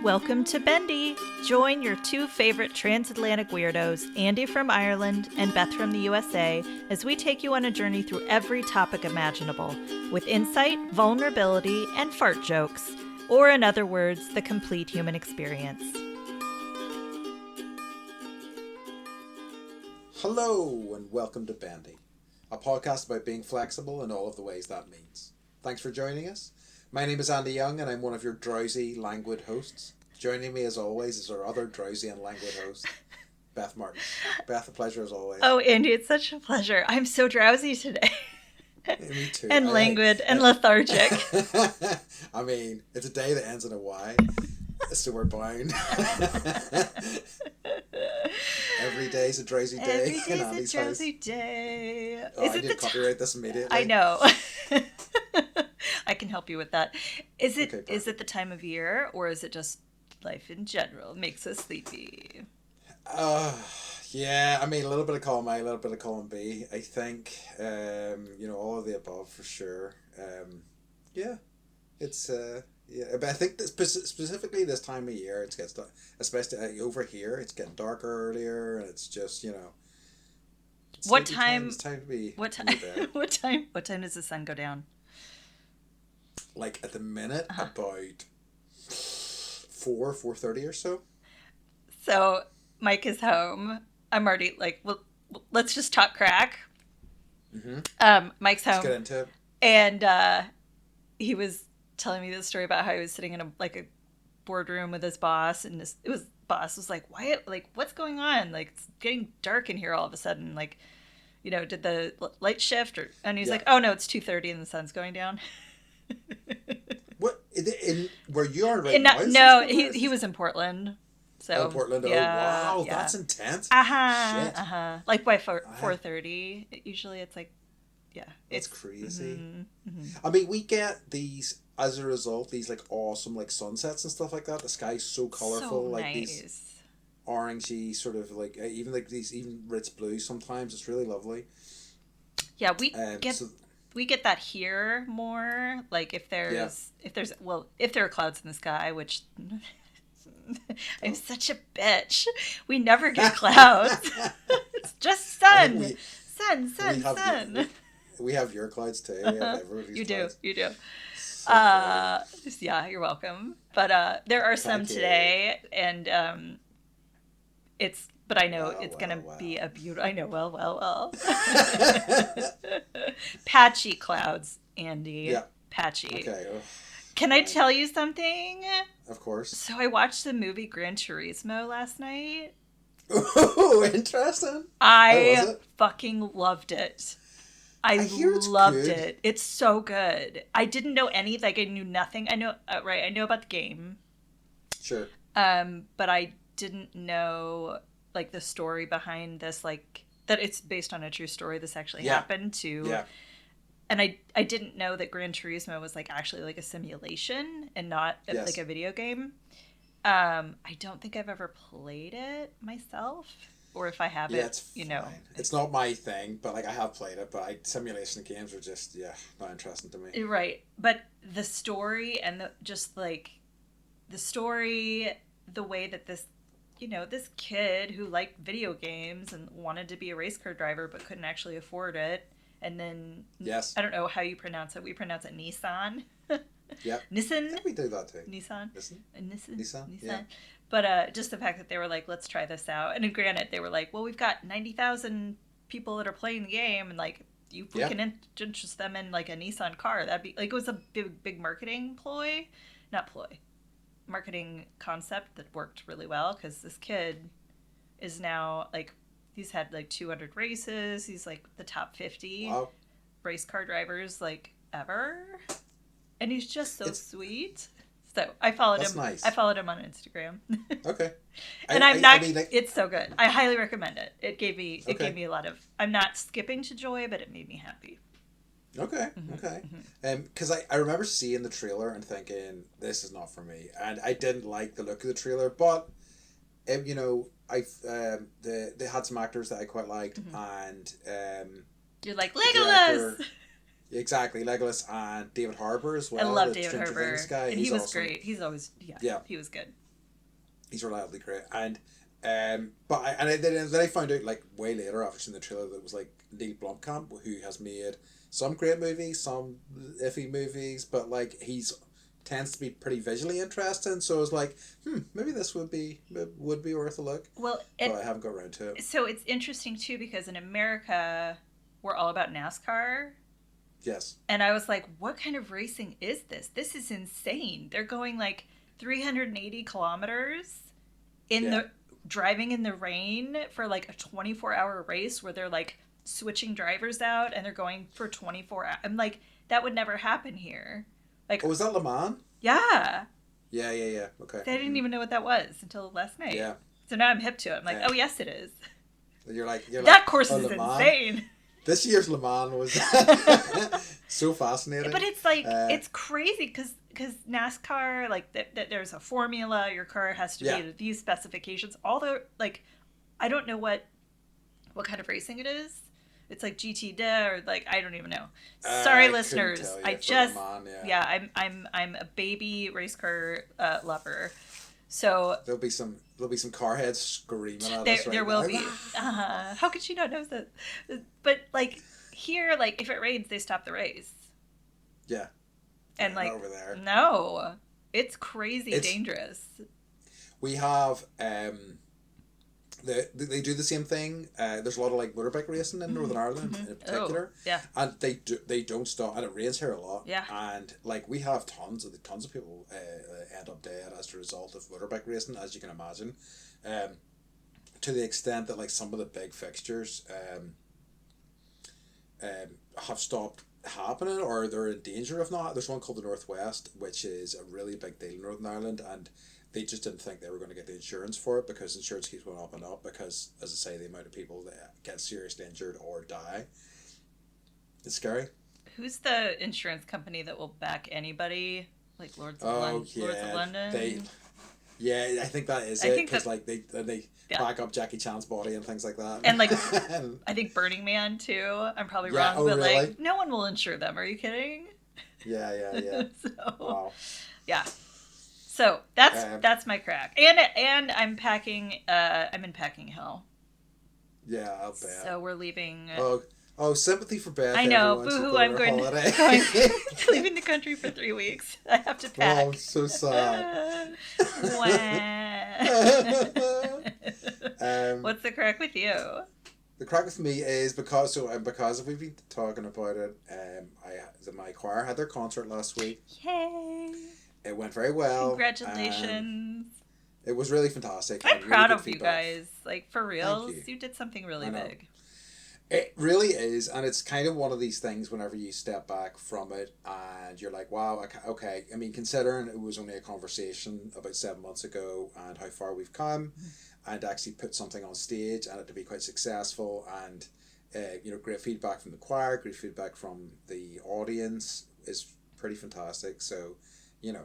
Welcome to Bendy. Join your two favorite transatlantic weirdos, Andy from Ireland and Beth from the USA, as we take you on a journey through every topic imaginable, with insight, vulnerability, and fart jokes, or in other words, the complete human experience. Hello and welcome to Bendy, a podcast about being flexible in all of the ways that means. Thanks for joining us. My name is Andy Young and I'm one of your drowsy, languid hosts. Joining me as always is our other drowsy and languid host, Beth Martin. Beth, a pleasure as always. Oh, Andy, it's such a pleasure. I'm so drowsy today. Me too. And languid and lethargic. I mean, it's a day that ends in a Y, so we're bound. Every day's a drowsy day. Every day's a drowsy day. Oh, I need to copyright this immediately. I know. I can help you with that. Is it Okay, is it the time of year, or is it just life in general makes us sleepy? Yeah, I mean, a little bit of column A, a little bit of column B. I think, all of the above for sure. Yeah, it's, yeah, but I think specifically this time of year, it gets, especially over here, it's getting darker earlier, and it's just, What time? It's time to be What in time? your bed. What time does the sun go down? Like at the minute, about 4:30 or so. So Mike is home. I'm already like, well, let's just talk crack. Mm-hmm. Mike's home. Let's get into it. And he was telling me this story about how he was sitting in a boardroom with his boss, and boss was like, "Why? Like, what's going on? Like, it's getting dark in here all of a sudden. Like, did the light shift?" And he's like, "Oh no, it's 2:30 and the sun's going down." What in where you are right now? No, he was in Portland. So Portland. Yeah, Oh wow, yeah. That's intense. Shit. Like by 4:30, usually it's like, yeah, it's crazy. Mm-hmm. I mean, we get these as a result, these like awesome like sunsets and stuff like that. The sky's so colorful, so like nice. These orangey sort of like even rich blues. Sometimes it's really lovely. Yeah, we get that here more. Like if there are clouds in the sky, which I'm such a bitch. We never get clouds. It's just sun. Sun. We have your clouds too. We have everybody's You clouds. do. So Yeah, you're welcome. But there are some today, and but I know it's gonna be a beautiful. I know, well. Patchy clouds, Andy. Yeah. Patchy. Okay. Can I tell you something? Of course. So I watched the movie Gran Turismo last night. Oh, interesting. I fucking loved it. I hear it's loved good. it. It's so good. I didn't know I knew nothing. I know about the game. Sure. But I didn't know like the story behind this, like that it's based on a true story. This actually happened to. Yeah. And I didn't know that Gran Turismo was like actually like a simulation and not like a video game. I don't think I've ever played it myself, or if I have it's it's not my thing, but like I have played it. But simulation games are just not interesting to me. Right, but the story and the way that this this kid who liked video games and wanted to be a race car driver but couldn't actually afford it. And then, I don't know how you pronounce it. We pronounce it Nissan. Yeah. Nissan? Yeah, we do that too. Nissan? Nissan. Yeah. But just the fact that they were like, let's try this out. And granted, they were like, well, we've got 90,000 people that are playing the game. And like, we can interest them in like a Nissan car. That'd be like, it was a big marketing marketing concept that worked really well. Because this kid is now like, he's had like 200 races. He's like the top 50 race car drivers like ever, and he's just so sweet. So I followed him. Nice. I followed him on Instagram. Okay. And it's so good. I highly recommend it. It gave me a lot of. I'm not skipping to joy, but it made me happy. Okay. Mm-hmm. Okay. Because I remember seeing the trailer and thinking this is not for me, and I didn't like the look of the trailer, but they had some actors that I quite liked, and you're like Legolas. Exactly, Legolas and David Harbour as well. I love David Stranger Harbour. Things guy. And he was awesome. great. He's always he was good. He's reliably great. And then I found out like way later after seeing the trailer that it was like Neil Blomkamp, who has made some great movies, some iffy movies, but like tends to be pretty visually interesting. So I was like, maybe this would be worth a look. Well, but I haven't got around to it. So it's interesting too because in America, we're all about NASCAR. Yes. And I was like, what kind of racing is this? This is insane. They're going like 380 kilometers driving in the rain for like a 24-hour race where they're like switching drivers out and they're going for 24 hours. I'm like, that would never happen here. Like, was that Le Mans? Yeah. Yeah. Okay. I didn't even know what that was until last night. Yeah. So now I'm hip to it. I'm like, oh yes, it is. That course is insane. This year's Le Mans was so fascinating. But it's like it's crazy because NASCAR, like there's a formula. Your car has to be to these specifications. Although, like, I don't know what kind of racing it is. It's like GT or like I don't even know. Sorry, listeners. I just I'm a baby race car lover. So there'll be some car heads screaming at us. There will be. How could she not know that? But like here, like if it rains, they stop the race. Yeah. And like over there. No, it's crazy dangerous. We have they do the same thing. There's a lot of like motorbike racing in Northern Ireland in particular. And they don't stop, and it rains here a lot. Yeah. And like we have tons of people end up dead as a result of motorbike racing, as you can imagine. To the extent that like some of the big fixtures have stopped happening, or they're in danger of not. There's one called the Northwest, which is a really big deal in Northern Ireland, and they just didn't think they were going to get the insurance for it because insurance keeps going up and up because, as I say, the amount of people that get seriously injured or die. It's scary. Who's the insurance company that will back anybody? Like Lords of London? I think that is it, because like they back up Jackie Chan's body and things like that. And like, I think Burning Man too. I'm probably wrong, but really? Like no one will insure them. Are you kidding? Yeah. Wow. Yeah. So that's my crack, and I'm packing. I'm in packing hell. Yeah, I'll bet. So we're leaving. Oh, sympathy for Beth. I know. Boo-hoo! I'm going leaving the country for 3 weeks. I have to pack. Oh, I'm so sad. What's the crack with you? The crack with me is because we've been talking about it. My choir had their concert last week. Yay! It went very well. Congratulations. It was really fantastic. I'm proud of you guys. Like, for real, you did something really big. It really is, and it's kind of one of these things whenever you step back from it and you're like, wow, okay. I mean, considering it was only a conversation about 7 months ago and how far we've come, and actually put something on stage and it to be quite successful, and great feedback from the choir, great feedback from the audience is pretty fantastic. So, in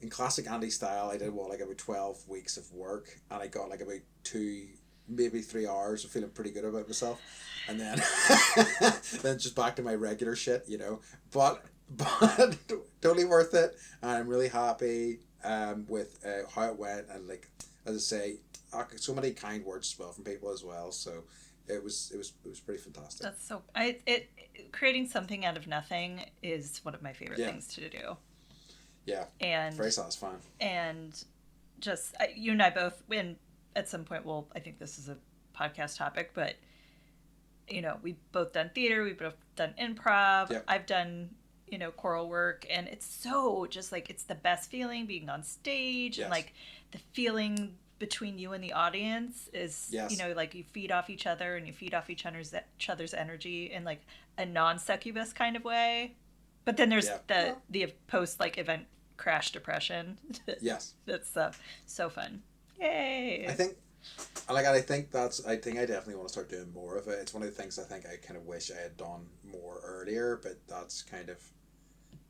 classic Andy style, I did about 12 weeks of work, and I got like about 2, maybe 3 hours of feeling pretty good about myself, and then then just back to my regular shit, but totally worth it, and I'm really happy with how it went, and like, as I say, so many kind words as well from people as well, so it was pretty fantastic. That's so creating something out of nothing is one of my favorite things to do. Yeah, and very satisfying. And just you and I both, when at some point, I think this is a podcast topic, but we've both done theater, we've both done improv. Yep. I've done choral work, and it's so just like it's the best feeling being on stage, and like the feeling between you and the audience is like you feed off each other and you feed off each other's energy in like a non-succubus kind of way. But then there's the post like event crash depression. Yes. That's so fun. Yay. I think I definitely want to start doing more of it. It's one of the things I think I kind of wish I had done more earlier, but that's kind of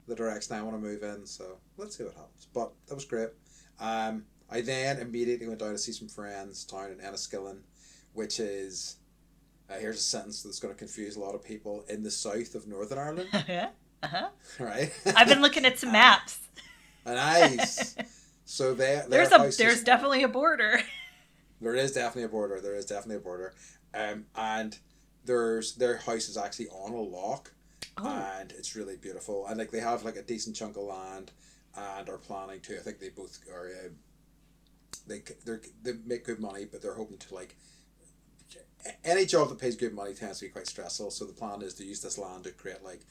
the direction I want to move in, so let's see what happens. But that was great. I then immediately went down to see some friends down in Enniskillen, which is here's a sentence that's going to confuse a lot of people, in the south of Northern Ireland. Yeah. Uh-huh. Right? I've been looking at some maps. Nice. So there's definitely a border. There is definitely a border. And their house is actually on a loch, and it's really beautiful. And like they have like a decent chunk of land, and are planning to. I think they both are. They make good money, but they're hoping to like. Any job that pays good money tends to be quite stressful. So the plan is to use this land to create like,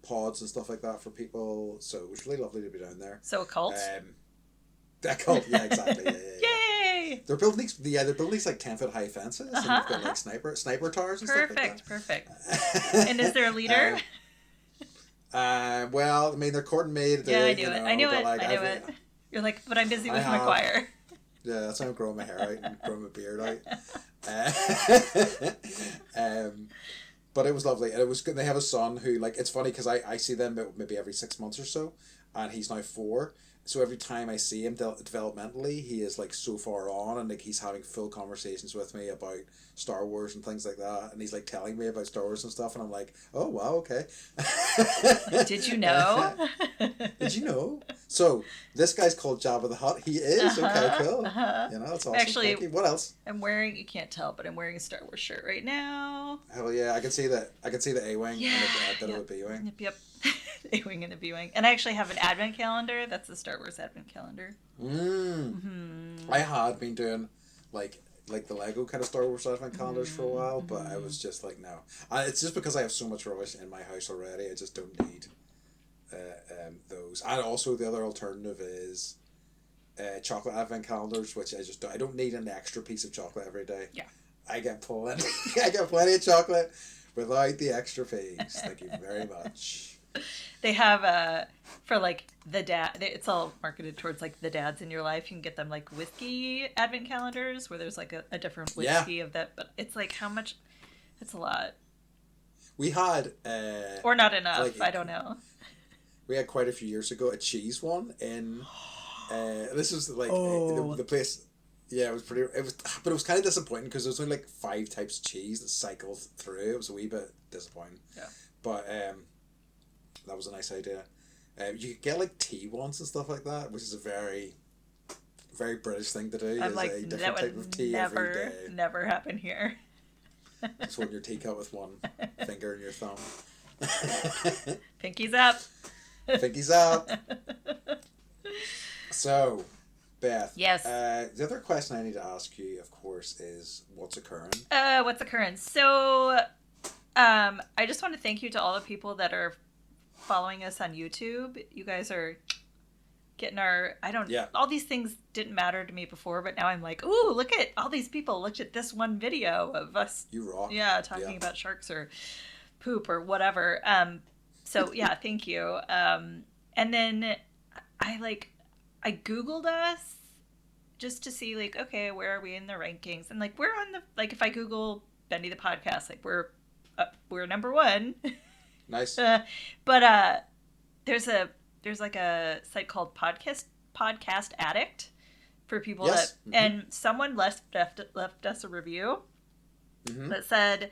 pods and stuff like that for people. So it was really lovely to be down there. So a cult. A cult, yeah, exactly. Yeah. Yay! They're building these like 10-foot high fences, and you've got like sniper towers and stuff like that. Perfect. And is there a leader? Well, I mean, they're courting me. I knew it. You're like, but I'm busy with my choir. Yeah, that's why I'm growing my hair out and growing my beard out. But it was lovely, and it was good. They have a son who, like, it's funny because I see them maybe every 6 months or so, and he's now 4. So every time I see him developmentally, he is like so far on, and like he's having full conversations with me about Star Wars and things like that, and he's like telling me about Star Wars and stuff, and I'm like, oh wow, okay. Did you know? Did you know? So this guy's called Jabba the Hutt. He is okay, cool. That's awesome. Actually, what else? You can't tell, but I'm wearing a Star Wars shirt right now. Hell yeah, I can see that. I can see the A-wing and a bit of a B-wing. Yep. A-wing and a B-wing. And I actually have an advent calendar. That's the Star Wars advent calendar. I had been doing like the Lego kind of Star Wars advent calendars for a while, but I was just like, no. It's just because I have so much rubbish in my house already. I just don't need those. And also the other alternative is chocolate advent calendars, which I don't need an extra piece of chocolate every day. Yeah. I get plenty of chocolate without the extra piece. Thank you very much. They have for like the dad. It's all marketed towards like the dads in your life. You can get them like whiskey advent calendars where there's like a different whiskey of that. But it's like how much? It's a lot. We had or not enough. I don't know. We had quite a few years ago a cheese one in. This was like the place. Yeah, but it was kind of disappointing because there was only like 5 types of cheese that cycled through. It was a wee bit disappointing. Yeah. But that was a nice idea. You could get like tea ones and stuff like that, which is a very, very British thing to do. I'm like, a different type of tea every day. Never happen here. Just holding your teacup with one finger and your thumb. Pinkies up. Pinkies up. So, Beth. Yes. The other question I need to ask you, of course, is what's occurring? What's occurring? So, I just want to thank you to all the people that are following us on YouTube. You guys are getting all these things didn't matter to me before, but now I'm like, ooh, look at all these people. Look at this one video of us. You rock. Yeah, talking about sharks or poop or whatever. So yeah, thank you. And then I Googled us just to see like, okay, where are we in the rankings? And like, we're on the, like, if I Google Bendy the podcast, like we're number 1. Nice. But there's like a site called Podcast Addict for people that, and someone left us a review that said,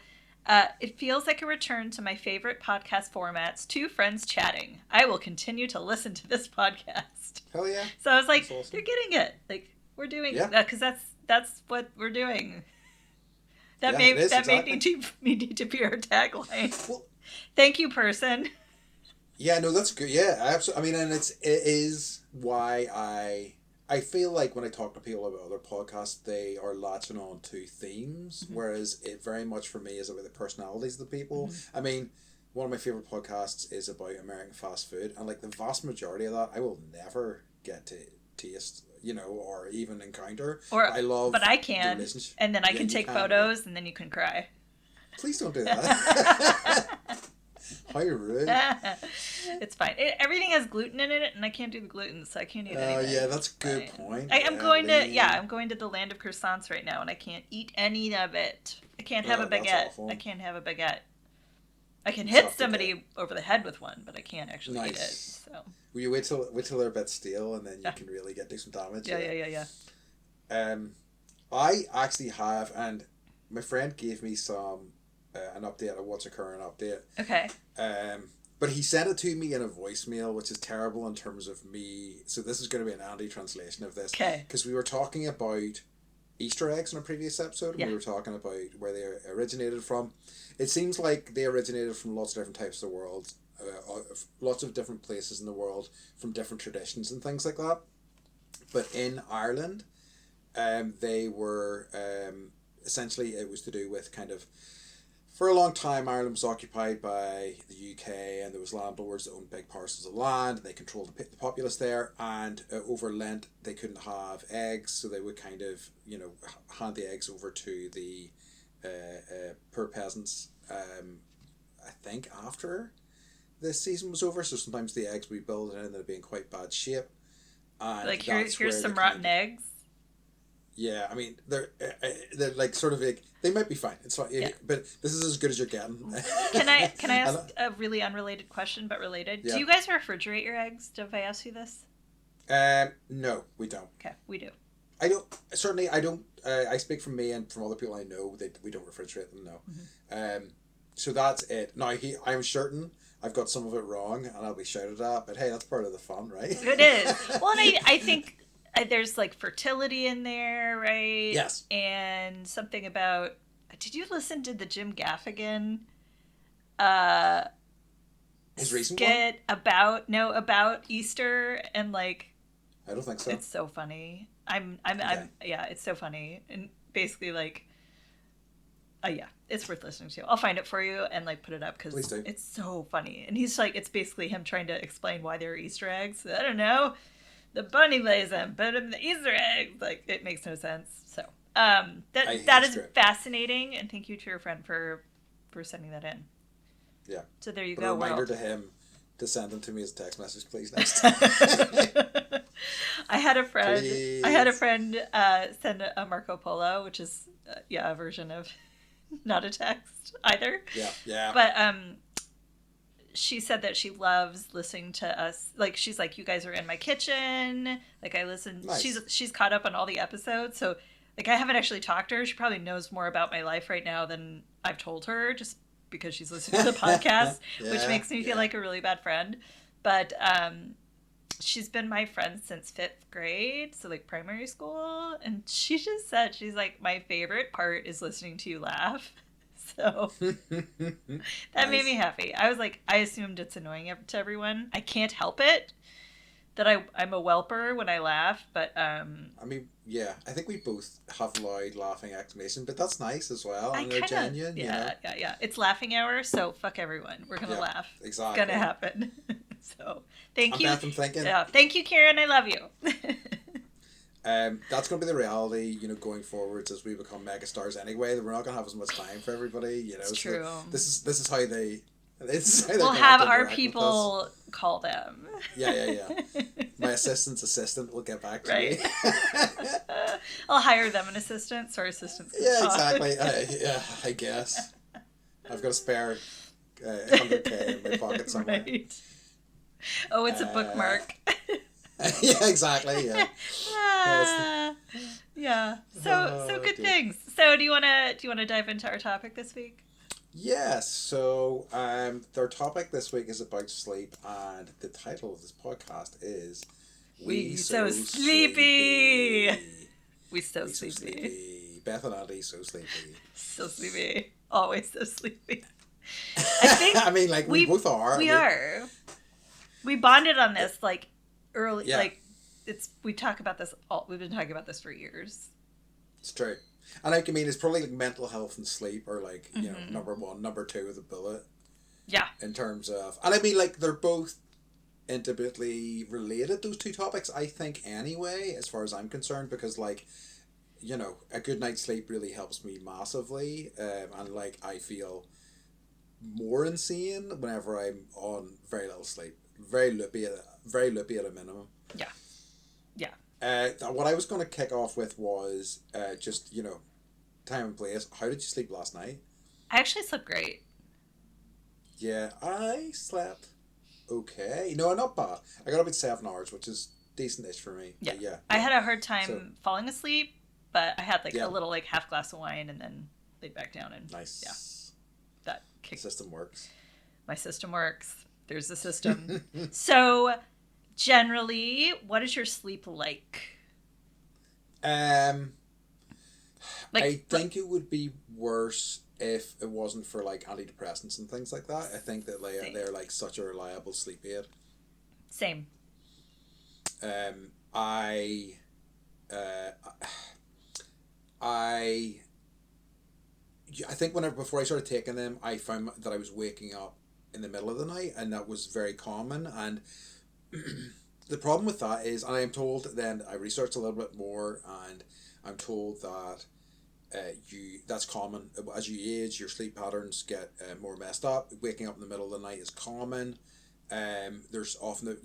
it feels like a return to my favorite podcast formats, 2 friends chatting. I will continue to listen to this podcast. Hell yeah. So I was like, awesome. You're getting it. Like, we're doing that because that's what we're doing. That made me need to be our tagline. Well, thank you, person. Yeah, no, that's good. Yeah, absolutely. I mean, and it is why I feel like when I talk to people about other podcasts, they are latching on to themes, whereas it very much for me is about the personalities of the people. I mean, one of my favorite podcasts is about American fast food, and like the vast majority of that, I will never get to taste, or even encounter. But I can, and then I can take photos, and then you can cry. Please don't do that. How rude. It's fine. Everything has gluten in it, and I can't do the gluten, so I can't eat anything. Yeah, that's a good point. I'm going to the land of croissants right now, and I can't eat any of it. I can't have a baguette. I can't have a baguette. I can hit somebody over the head with one, but I can't actually eat it. So. Will you wait till they're a bit stale, and then you can really do some damage? Yeah. I actually have, and my friend gave me some an update of what's occurring update. Okay. But But he sent it to me in a voicemail, which is terrible in terms of me. So this is going to be an Andy translation of this. Okay. Because we were talking about Easter eggs in a previous episode, and yeah. we were talking about where they originated from. It seems like they originated from lots of different types of the world, lots of different places in the world, from different traditions and things like that. But in Ireland, they were essentially, it was to do with kind of, for a long time, Ireland was occupied by the UK, and there was landlords that owned big parcels of land, and they controlled the populace there, and over Lent, they couldn't have eggs, so they would kind of, hand the eggs over to the poor peasants, I think, after the season was over, so sometimes the eggs would be built in and they'd be in quite bad shape. And like, here's some rotten eggs. Yeah, I mean, they're like sort of like, they might be fine. It's fine, but this is as good as you're getting. Can I ask a really unrelated question, but related? Yeah. Do you guys refrigerate your eggs? Have I asked you this? No, we don't. Okay, we do. I don't. I speak from me and from other people I know that we don't refrigerate them. No. Mm-hmm. So that's it. Now I'm certain I've got some of it wrong, and I'll be shouted at. But hey, that's part of the fun, right? It is. Well, and I think. There's like fertility in there, right? Yes. And something about. Did you listen to the Jim Gaffigan? His recent skit one? about Easter and like. I don't think so. It's so funny. I'm it's so funny, and basically like. Yeah, it's worth listening to. I'll find it for you and like put it up because it's so funny. And he's like, it's basically him trying to explain why there are Easter eggs. I don't know. The bunny lays them, but the Easter eggs, like, it makes no sense. So, that is fascinating, and thank you to your friend for sending that in. Yeah. So there you go. A reminder to him to send them to me as a text message, please, next time. I had a friend send a Marco Polo, which is a version of not a text either. Yeah. But she said that she loves listening to us. Like, she's like, you guys are in my kitchen. Like, I listen. Nice. She's caught up on all the episodes. So, like, I haven't actually talked to her. She probably knows more about my life right now than I've told her, just because she's listening to the podcast, which makes me feel like a really bad friend. But she's been my friend since 5th grade, so like primary school. And she just said, she's like, my favorite part is listening to you laugh. So that made me happy. I was like, I assumed it's annoying to everyone. I can't help it that I'm a whelper when I laugh, but I mean, yeah, I think we both have loud laughing exclamation, but that's nice as well. And they're genuine. Yeah. It's laughing hour, so fuck everyone. We're gonna laugh. Exactly. It's gonna happen. So thank you. Beth, I'm thinking. Yeah, thank you, Kieran. I love you. That's going to be the reality, going forwards as we become megastars anyway. We're not going to have as much time for everybody, It's true. This is how they. We'll have our people call them. Yeah. My assistant's assistant will get back to me. I'll hire them an assistant, so our assistants can talk. Exactly. I guess. I've got a spare $100K in my pocket somewhere. Right. Oh, it's a bookmark. Yeah, exactly. Yeah. So good things. So do you wanna dive into our topic this week? Yes. So our topic this week is about sleep, and the title of this podcast is "We So Sleepy." We so sleepy. Beth and Andy so sleepy. So sleepy. Always so sleepy. I think. I mean, like we both are. We are. We bonded on this like early. Yeah. Like we talk about this. We've been talking about this for years. It's true. And like, I mean, it's probably like mental health and sleep are like, number one, number two of the bullet. Yeah. In terms of, and I mean, like, they're both intimately related, those two topics, I think, anyway, as far as I'm concerned, because, like, a good night's sleep really helps me massively. And, like, I feel more insane whenever I'm on very little sleep. Very loopy at a minimum. Yeah. What I was going to kick off with was just, time and place. How did you sleep last night? I actually slept great. Yeah, I slept okay. No, not bad. I got up at 7 hours, which is decent-ish for me. Yeah. I had a hard time falling asleep, but I had a little half glass of wine and then laid back down and nice. Yeah, that kicked. System works. My system works. There's the system. So, generally, what is your sleep like? I think it would be worse if it wasn't for like antidepressants and things like that. I think that they're like such a reliable sleep aid. Same. I I think whenever before I started taking them, I found that I was waking up in the middle of the night, and that was very common. And the problem with that is, and I am told, then I researched a little bit more, and I'm told that that's common as you age. Your sleep patterns get more messed up. Waking up in the middle of the night is common. There's often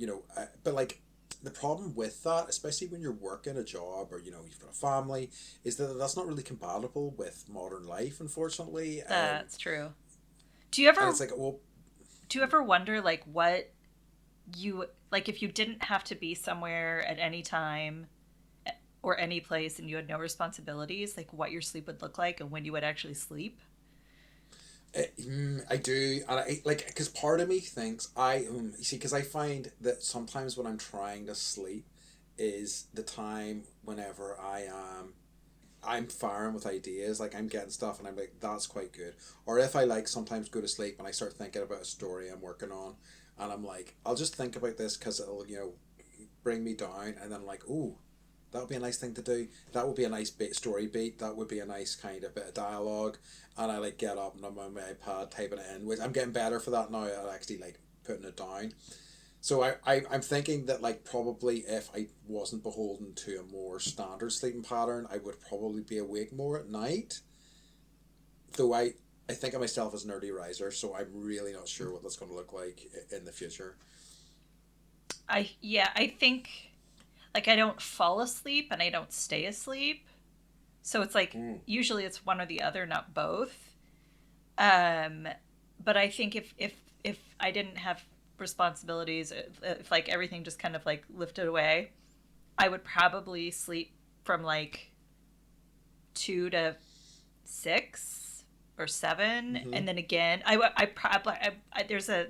but like the problem with that, especially when you're working a job or you've got a family, is that that's not really compatible with modern life, unfortunately. That's true. Do you ever? And it's like, well, do you ever wonder like what you like if you didn't have to be somewhere at any time or any place and you had no responsibilities, like what your sleep would look like and when you would actually sleep? I do, and I like because part of me thinks you see, because I find that sometimes when I'm trying to sleep is the time whenever I'm firing with ideas, like I'm getting stuff and I'm like, that's quite good. Or if I like sometimes go to sleep and I start thinking about a story I'm working on, and I'm like, I'll just think about this because it'll bring me down, and then I'm like, ooh, that would be a nice thing to do. That would be a nice story beat. That would be a nice kind of bit of dialogue. And I like get up and I'm on my iPad typing it in, which I'm getting better for that now. I actually like putting it down. So I'm thinking that like probably if I wasn't beholden to a more standard sleeping pattern, I would probably be awake more at night. Though I think of myself as an early riser, so I'm really not sure what that's going to look like in the future. I think like I don't fall asleep and I don't stay asleep. So it's like usually it's one or the other, not both. But I think if I didn't have responsibilities, if like everything just kind of like lifted away, I would probably sleep from like 2 to 6 or 7, and then again, I probably there's a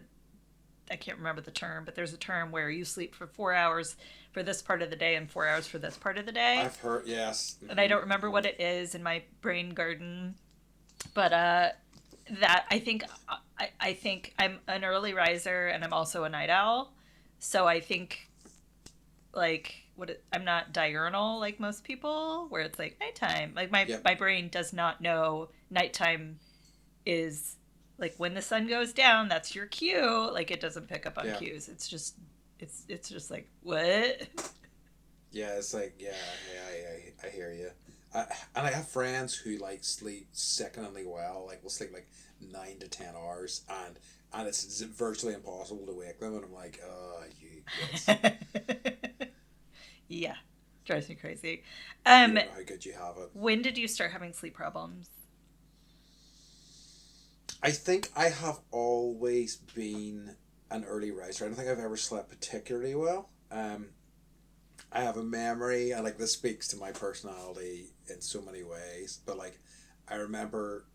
I can't remember the term, but there's a term where you sleep for 4 hours for this part of the day and 4 hours for this part of the day. I've heard, yes. And I don't remember what it is in my brain garden, but that I think I'm an early riser and I'm also a night owl, so I think like I'm not diurnal like most people, where it's like nighttime. Like my brain does not know nighttime is like when the sun goes down, that's your cue. Like it doesn't pick up on cues. It's just like what? Yeah, it's like I hear you. And I have friends who like sleep sickeningly well. Like will sleep like 9 to 10 hours, and it's virtually impossible to wake them. And I'm like, oh, you kids. Yeah, drives me crazy. You don't know how good you have it. When did you start having sleep problems? I think I have always been an early riser. I don't think I've ever slept particularly well. I have a memory, and like this speaks to my personality in so many ways. But like, I remember,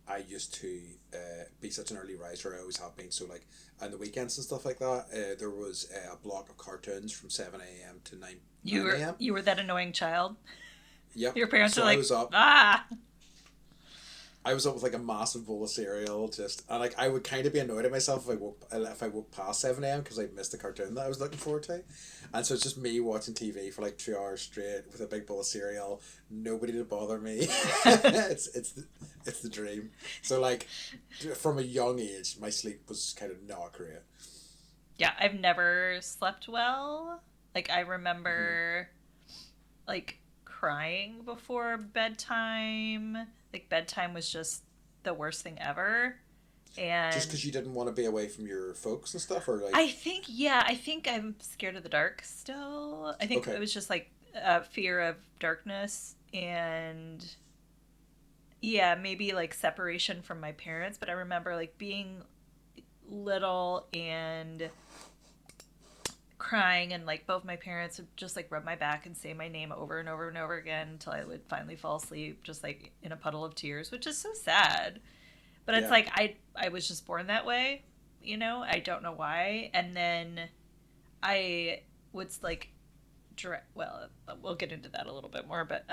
I used to be such an early riser. I always have been. So like, on the weekends and stuff like that, there was a block of cartoons from 7 a.m. to 9 a.m. You were that annoying child. Yep. Your parents were like, I was up. ah. I was up with like a massive bowl of cereal, and like I would kind of be annoyed at myself if I woke past 7 a.m. because I missed the cartoon that I was looking forward to, and so it's just me watching TV for like 2 hours straight with a big bowl of cereal, nobody to bother me. it's the dream. So like, from a young age, my sleep was kind of not great. Yeah, I've never slept well. Like I remember, like crying before bedtime. Like bedtime was just the worst thing ever, and just because you didn't want to be away from your folks and stuff, or like I think I'm scared of the dark still. I think it was just like fear of darkness and maybe like separation from my parents. But I remember like being little and crying, and like both my parents would just like rub my back and say my name over and over and over again until I would finally fall asleep just like in a puddle of tears, which is so sad, but it's like I was just born that way, you know? I don't know why. And then I would like well, we'll get into that a little bit more, but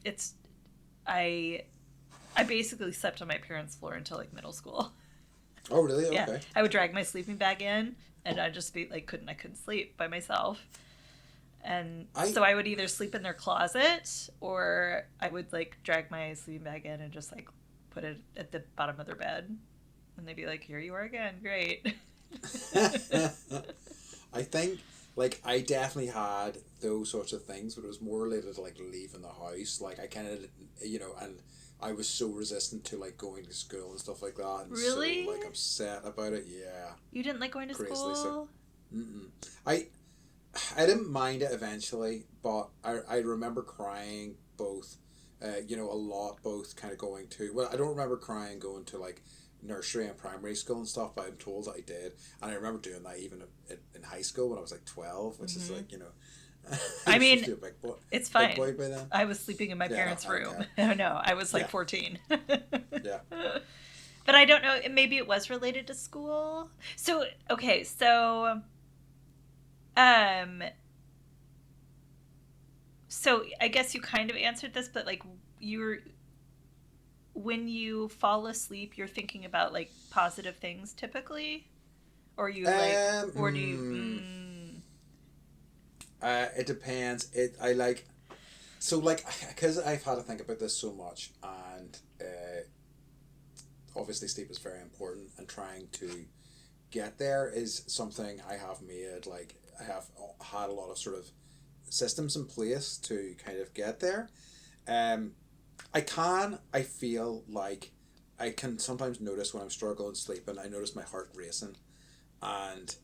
it's I basically slept on my parents' floor until like middle school. Oh, really? Yeah. Okay. I would drag my sleeping bag in and I'd just be like I couldn't sleep by myself. And so I would either sleep in their closet or I would like drag my sleeping bag in and just like put it at the bottom of their bed. And they'd be like, "Here you are again. Great." I think, like, I definitely had those sorts of things, but it was more related to, like, leaving the house. Like, I kind of, you know, and I was so resistant to, like, going to school and stuff like that. And really? so, like, upset about it. Yeah. You didn't like going to school? So, I didn't mind it eventually, but I remember crying both, you know, a lot, both kind of going to, well, I don't remember crying going to, like, nursery and primary school and stuff, but I'm told that I did. And I remember doing that even in high school when I was like 12, which is like, you know, I mean, big boy, it's fine. Big boy by then. I was sleeping in my parents' room. Okay. No, I was like 14. Yeah. But I don't know, maybe it was related to school. So, okay, so I guess you kind of answered this, but like when you fall asleep, you're thinking about like positive things typically, or you like, or do you? It depends. So like, because I've had to think about this so much, and obviously sleep is very important, and trying to get there is something I have made. Like, I have had a lot of sort of systems in place to kind of get there. I feel like I can sometimes notice when I'm struggling sleeping, I notice my heart racing, and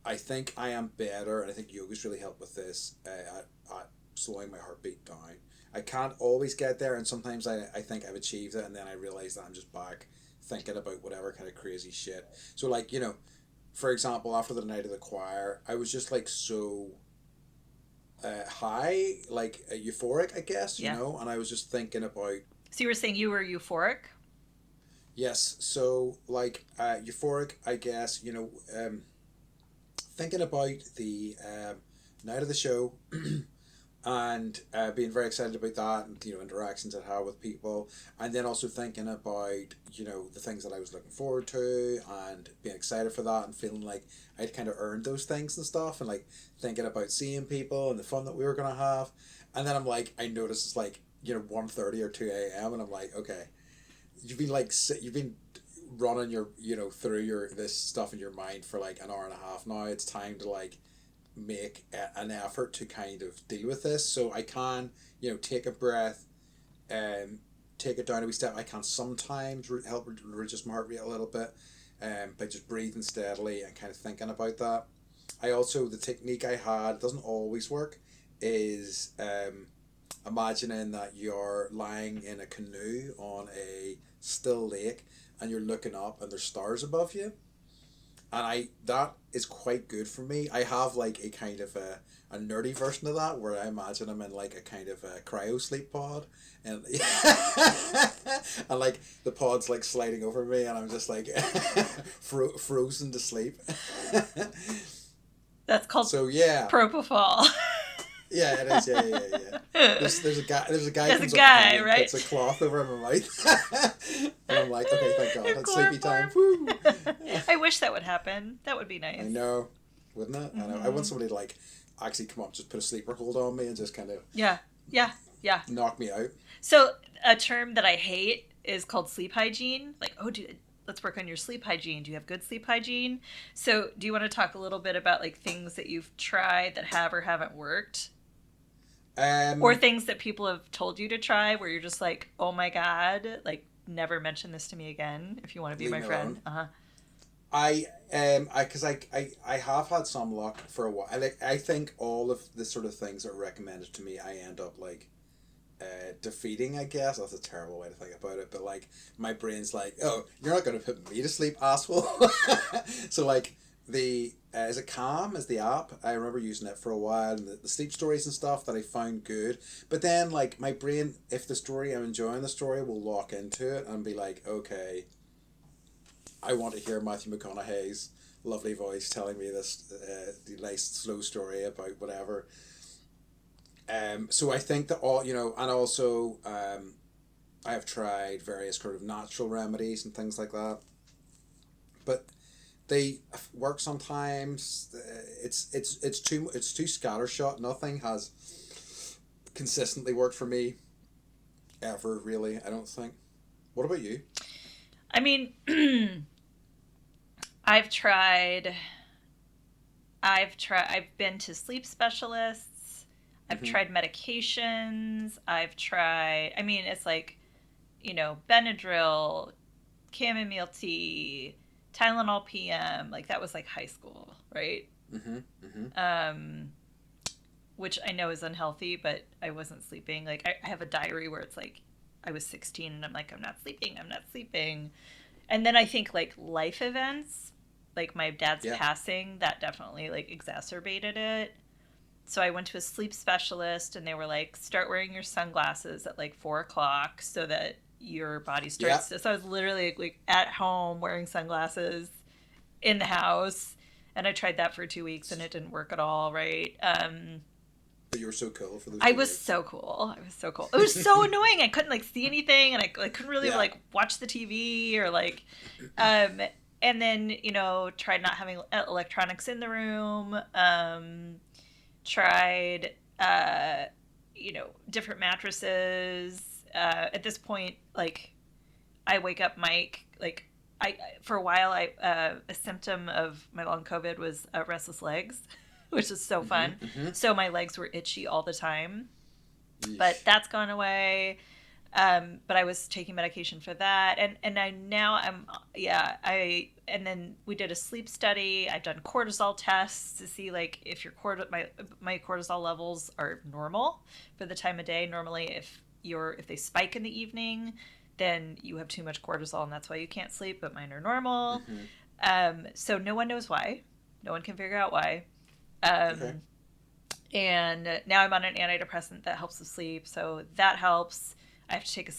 I think I am better, and I think yoga's really helped with this, at slowing my heartbeat down. I can't always get there, and sometimes I think I've achieved it, and then I realize that I'm just back thinking about whatever kind of crazy shit. So, like, you know, for example, after the night of the choir, I was just like so high, like euphoric, I guess, you know, and I was just thinking about. So you were saying you were euphoric? Yes, so like euphoric, I guess, you know, thinking about the night of the show and being very excited about that, and, you know, interactions I had with people, and then also thinking about, you know, the things that I was looking forward to and being excited for that and feeling like I'd kind of earned those things and stuff, and like thinking about seeing people and the fun that we were going to have. And then I'm like, I notice it's like, you know, 1:30 or 2 a.m. and I'm like, okay, you've been running your, you know, through your this stuff in your mind for like an hour and a half now. It's time to like make an effort to kind of deal with this. So I can, you know, take a breath and take it down a wee step. I can sometimes help reduce my heart rate a little bit by just breathing steadily and kind of thinking about that. I also, the technique I had, doesn't always work, is imagining that you're lying in a canoe on a still lake and you're looking up and there's stars above you. And that is quite good for me. I have like a kind of a nerdy version of that where I imagine I'm in like a kind of a cryo sleep pod, and and like the pod's like sliding over me and I'm just like frozen to sleep. That's called propofol. Yeah, it is. Yeah. There's a guy. There's a guy right? Puts a cloth over my mouth, and I'm like, okay, thank God, it's sleepy time. Woo. I wish that would happen. That would be nice. I know, wouldn't it? Mm-hmm. I know. I want somebody to like actually come up, just put a sleeper hold on me, and just kind of knock me out. So a term that I hate is called sleep hygiene. Like, oh, dude, let's work on your sleep hygiene. Do you have good sleep hygiene? So do you want to talk a little bit about like things that you've tried that have or haven't worked? Or things that people have told you to try where you're just like, oh my God, like never mention this to me again if you want to be my friend. I have had some luck for a while. I think all of the sort of things that are recommended to me, I end up like defeating, I guess. That's a terrible way to think about it, but like my brain's like, oh, you're not going to put me to sleep, asshole. So like is it Calm is the app? I remember using it for a while, and the sleep stories and stuff that I found good. But then like my brain, if I'm enjoying the story, will lock into it and be like, okay, I want to hear Matthew McConaughey's lovely voice telling me this nice slow story about whatever. So I think that all, and also I have tried various sort of natural remedies and things like that, but they work sometimes. It's too scattershot. Nothing has consistently worked for me ever, really. I don't think. What about you? I mean, I've tried. I've been to sleep specialists. I've Mm-hmm. tried medications. I've tried. I mean, it's like, Benadryl, chamomile tea, Tylenol PM. Like that was like high school, right? Mm-hmm. Mm-hmm. Um, which I know is unhealthy, but I wasn't sleeping. Like I have a diary where it's like I was 16 and I'm like, I'm not sleeping. I'm not sleeping. And then I think like life events, like my dad's Yeah. passing, that definitely like exacerbated it. So I went to a sleep specialist and they were like, start wearing your sunglasses at like 4 o'clock so that your body Yeah. starts to. So I was literally like at home wearing sunglasses in the house. And I tried that for 2 weeks and it didn't work at all, right? But you were so cool for those I two was weeks. so cool. I was so cool. It was so annoying. I couldn't like see anything, and I couldn't really Yeah. like watch the TV or like, um, and then tried not having electronics in the room. Tried different mattresses. At this point, like I wake up, Mike. Like for a while, a symptom of my long COVID was restless legs, which is so Mm-hmm. fun. Mm-hmm. So my legs were itchy all the time, but Yeesh. that's gone away. But I was taking medication for that, and I now I'm yeah I and then we did a sleep study. I've done cortisol tests to see like if your my cortisol levels are normal for the time of day. Normally, if they spike in the evening, then you have too much cortisol, and that's why you can't sleep. But mine are normal. Mm-hmm. So no one knows why. No one can figure out why. Okay. Um, and now I'm on an antidepressant that helps with sleep, so that helps. I have to take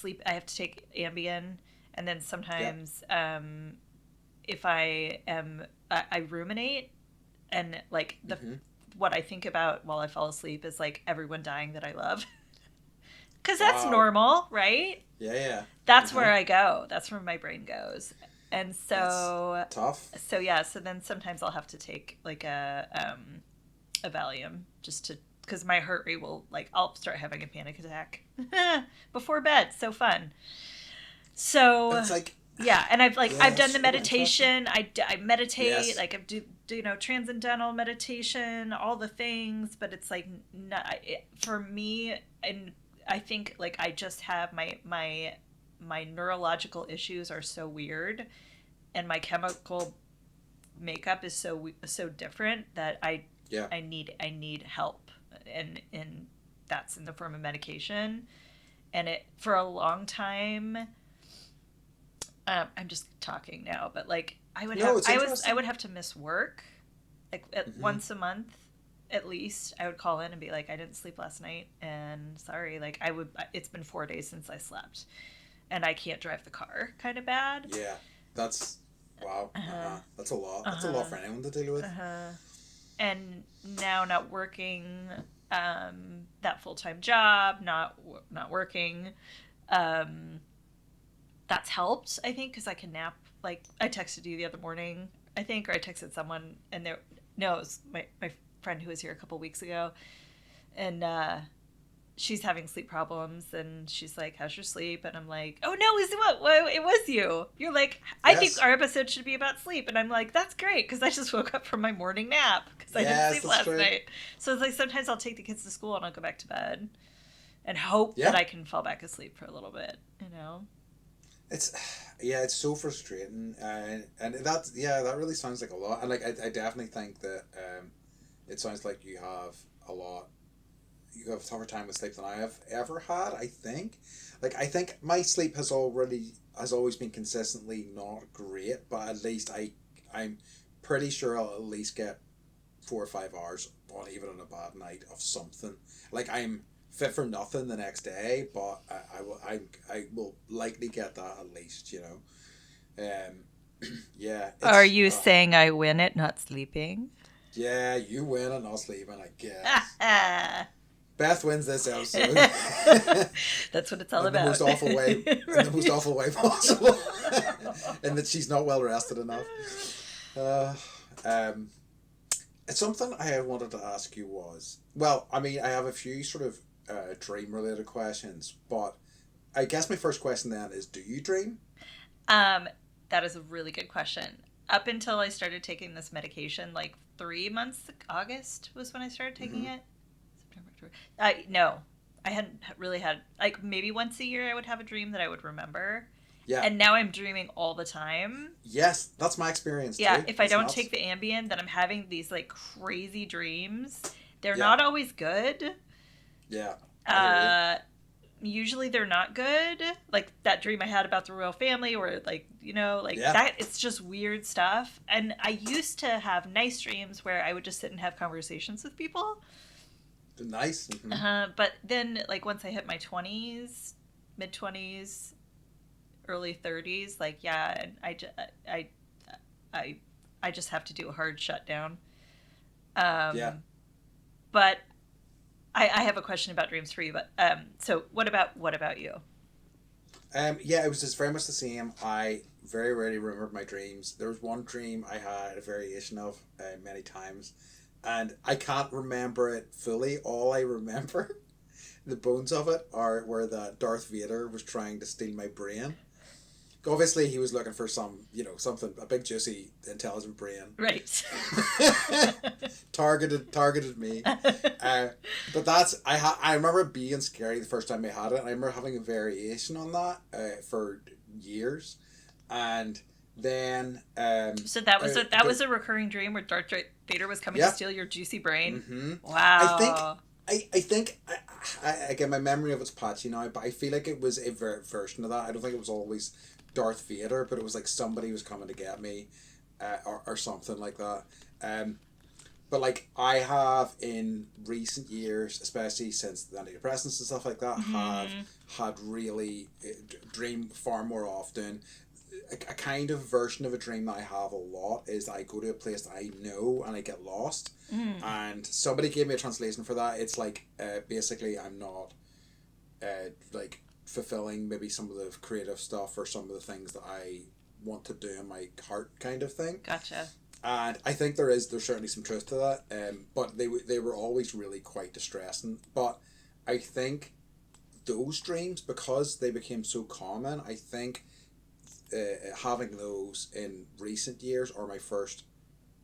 Ambien, and then Yeah. sometimes if I ruminate, and like the Mm-hmm. what I think about while I fall asleep is like everyone dying that I love, because that's Wow. normal, right? Yeah. Yeah. That's Uh-huh. where I go. That's where my brain goes, and That's so tough. so yeah. So then sometimes I'll have to take like a Valium just to because my heart rate will like I'll start having a panic attack before bed. So fun. So It's like, yeah, and yeah, I've that's done the so interesting. meditation. I meditate Yes. like I do transcendental meditation, all the things, but it's like not, for me. And I think like I just have my neurological issues are so weird, and my chemical makeup is so different that Yeah. I need help, and that's in the form of medication. And it for a long time, I'm just talking now, but like No, it's I interesting. would have to miss work like Mm-hmm. once a month at least. I would call in and be like, I didn't sleep last night, and sorry, like it's been 4 days since I slept, and I can't drive the car, kind of bad. Yeah. That's wow. Uh-huh. Uh-huh. That's a lot. That's a lot Uh-huh. for anyone to deal with. Uh-huh. And now not working that full-time job, not working, um, that's helped, I think, because I can nap. Like I texted you the other morning, I think, or I texted someone, and there no, it was my friend who was here a couple weeks ago, and she's having sleep problems, and she's like, how's your sleep? And I'm like, oh no, is it was you. You're like, I think Yes. our episode should be about sleep. And I'm like, that's great, because I just woke up from my morning nap because I didn't Yes, sleep that's last true. night. So it's like sometimes I'll take the kids to school and I'll go back to bed and hope that Yeah. I can fall back asleep for a little bit. It's yeah, it's so frustrating, and that really sounds like a lot. And like I definitely think that it sounds like you have a tougher time with sleep than I have ever had. I think my sleep has always been consistently not great, but at least I'm pretty sure I'll at least get 4 or 5 hours on even on a bad night of something. Like I'm fit for nothing the next day, but I will likely get that at least. Yeah. Are you saying I win at not sleeping? Yeah, you win at not sleeping, I guess. Beth wins this episode. That's what it's all in about. The most awful way, right. In the most awful way possible. And that she's not well rested enough. It's something I wanted to ask you was, well, I mean, I have a few sort of dream-related questions, but I guess my first question then is, do you dream? That is a really good question. Up until I started taking this medication, like 3 months, August was when I started taking it. September, October. No, I hadn't really had, like maybe once a year I would have a dream that I would remember. Yeah. And now I'm dreaming all the time. Yes, that's my experience too. Yeah, if I don't take the Ambien, then I'm having these like crazy dreams. They're not always good. Yeah. Usually they're not good. Like that dream I had about the royal family, or like, that, it's just weird stuff. And I used to have nice dreams where I would just sit and have conversations with people. Nice. Mm-hmm. But then like once I hit my 20s, mid-20s, early 30s, like, yeah, I just have to do a hard shutdown. But I have a question about dreams for you, but so what about you? Yeah, it was just very much the same. I very rarely remember my dreams. There was one dream I had a variation of many times, and I can't remember it fully. All I remember, the bones of it, are where the Darth Vader was trying to steal my brain. Obviously, he was looking for something, a big, juicy, intelligent brain. Right. targeted me. But that's, I remember it being scary the first time I had it. And I remember having a variation on that for years. And then... so that was a recurring dream where Darth Vader was coming to steal your juicy brain? Mm-hmm. Wow. I think, again, my memory of it's patchy now, but I feel like it was a version of that. I don't think it was always Darth Vader, but it was like somebody was coming to get me, or something like that. But like I have in recent years, especially since the antidepressants and stuff like that, have had really dream far more often. A kind of version of a dream that I have a lot is that I go to a place that I know and I get lost. And somebody gave me a translation for that. It's like basically I'm not like fulfilling maybe some of the creative stuff or some of the things that I want to do in my heart, kind of thing. Gotcha. And I think there's certainly some truth to that. But they were always really quite distressing. But I think those dreams, because they became so common, I think having those in recent years are my first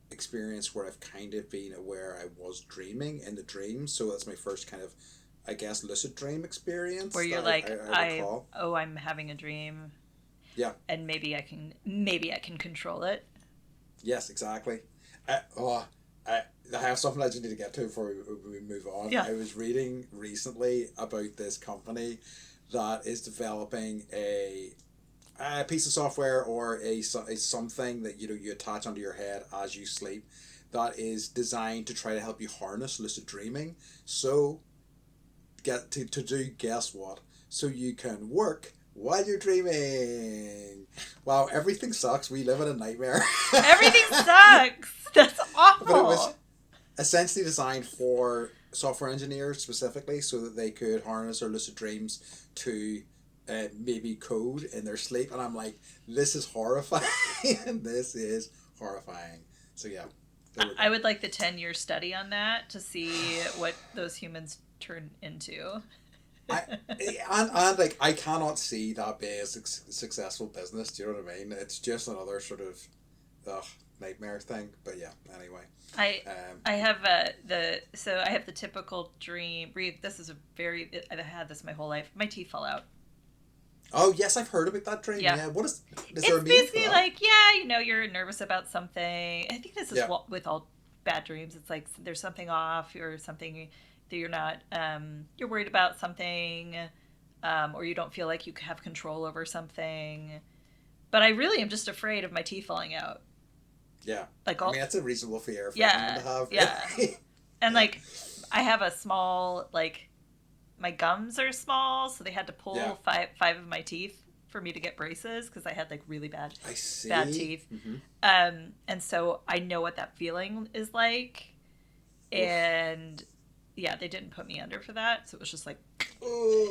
experience where I've kind of been aware I was dreaming in the dream. So that's my first kind of, I guess, lucid dream experience. Where you're like, I'm having a dream. Yeah. And maybe I can control it. Yes, exactly. I have something I just need to get to before we move on. Yeah. I was reading recently about this company that is developing a piece of software or a something that you attach onto your head as you sleep that is designed to try to help you harness lucid dreaming. So get to do, guess what? So you can work while you're dreaming. Wow, everything sucks. We live in a nightmare. Everything sucks. That's awful. But it was essentially designed for software engineers specifically, so that they could harness their lucid dreams to maybe code in their sleep. And I'm like, this is horrifying. This is horrifying. So yeah. I would like the 10-year study on that to see what those humans turn into. And like, I cannot see that being a successful business. Do you know what I mean? It's just another sort of nightmare thing. But yeah, anyway. I have the typical dream. This is I've had this my whole life. My teeth fell out. Oh yes, I've heard about that dream. Yeah. What is there a meaning for that? It's basically like, you're nervous about something. I think this is with all bad dreams. It's like there's something off or something that you're not, you're worried about something, or you don't feel like you have control over something. But I really am just afraid of my teeth falling out. Yeah. Like I mean, that's a reasonable fear for anyone to have. Yeah. And like, I have a small, like, my gums are small, so they had to pull five of my teeth for me to get braces because I had like really bad see. bad teeth. And so I know what that feeling is like. Oof. And yeah, they didn't put me under for that, so it was just like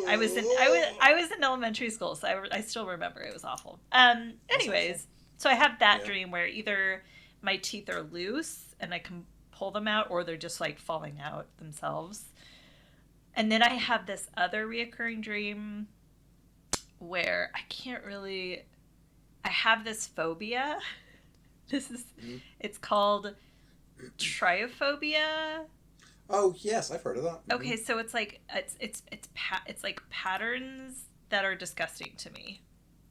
I was in elementary school, so I still remember it was awful. Anyways, so I have that dream where either my teeth are loose and I can pull them out, or they're just like falling out themselves. And then I have this other reoccurring dream where I have this phobia. It's called triophobia. Oh yes, I've heard of that. Okay, so it's like it's like patterns that are disgusting to me,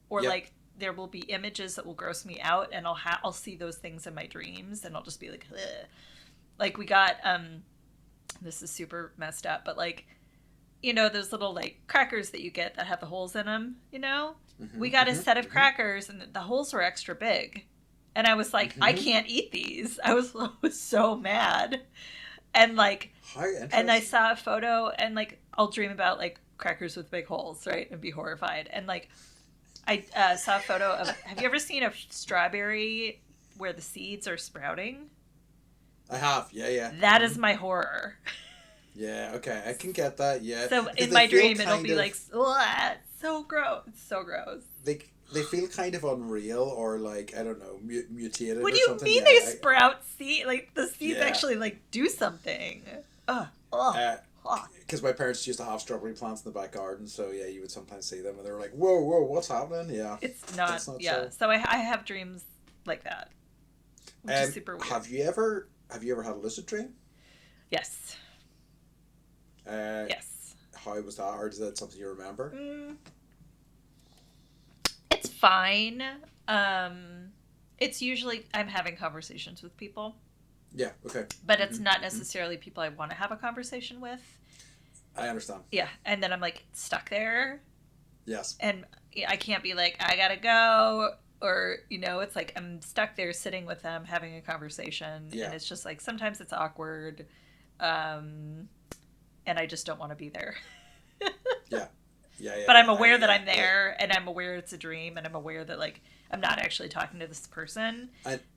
or like there will be images that will gross me out, and I'll see those things in my dreams, and I'll just be like, ugh. Like we got this is super messed up, but like, you know, those little like crackers that you get that have the holes in them, you know, we got a set of crackers, and the holes were extra big, and I was like, I can't eat these. I was so mad. And like, and I saw a photo, and like, I'll dream about like crackers with big holes, right, and be horrified. And like, I saw a photo of. Have you ever seen a strawberry where the seeds are sprouting? I have, yeah. That is my horror. Yeah, okay, I can get that. Yeah. So in my dream, it'll be like, so gross. It's so gross. They feel kind of unreal, or like, I don't know, mutated. What do you mean they sprout seed? Like the seeds actually like do something. Because my parents used to have strawberry plants in the back garden, so yeah, you would sometimes see them, and they were like, "Whoa, what's happening?" Yeah, it's not So I have dreams like that, which is super weird. Have you ever had a lucid dream? Yes. Yes. How was that, or is that something you remember? It's fine. It's usually I'm having conversations with people. Yeah, okay. But it's not necessarily people I want to have a conversation with. I understand. Yeah, and then I'm like stuck there. Yes. And I can't be like, I gotta go, or, you know, it's like I'm stuck there sitting with them having a conversation. Yeah. And it's just like sometimes it's awkward. And I just don't want to be there. Yeah. But I'm aware that I'm there, and I'm aware it's a dream, and I'm aware that like I'm not actually talking to this person.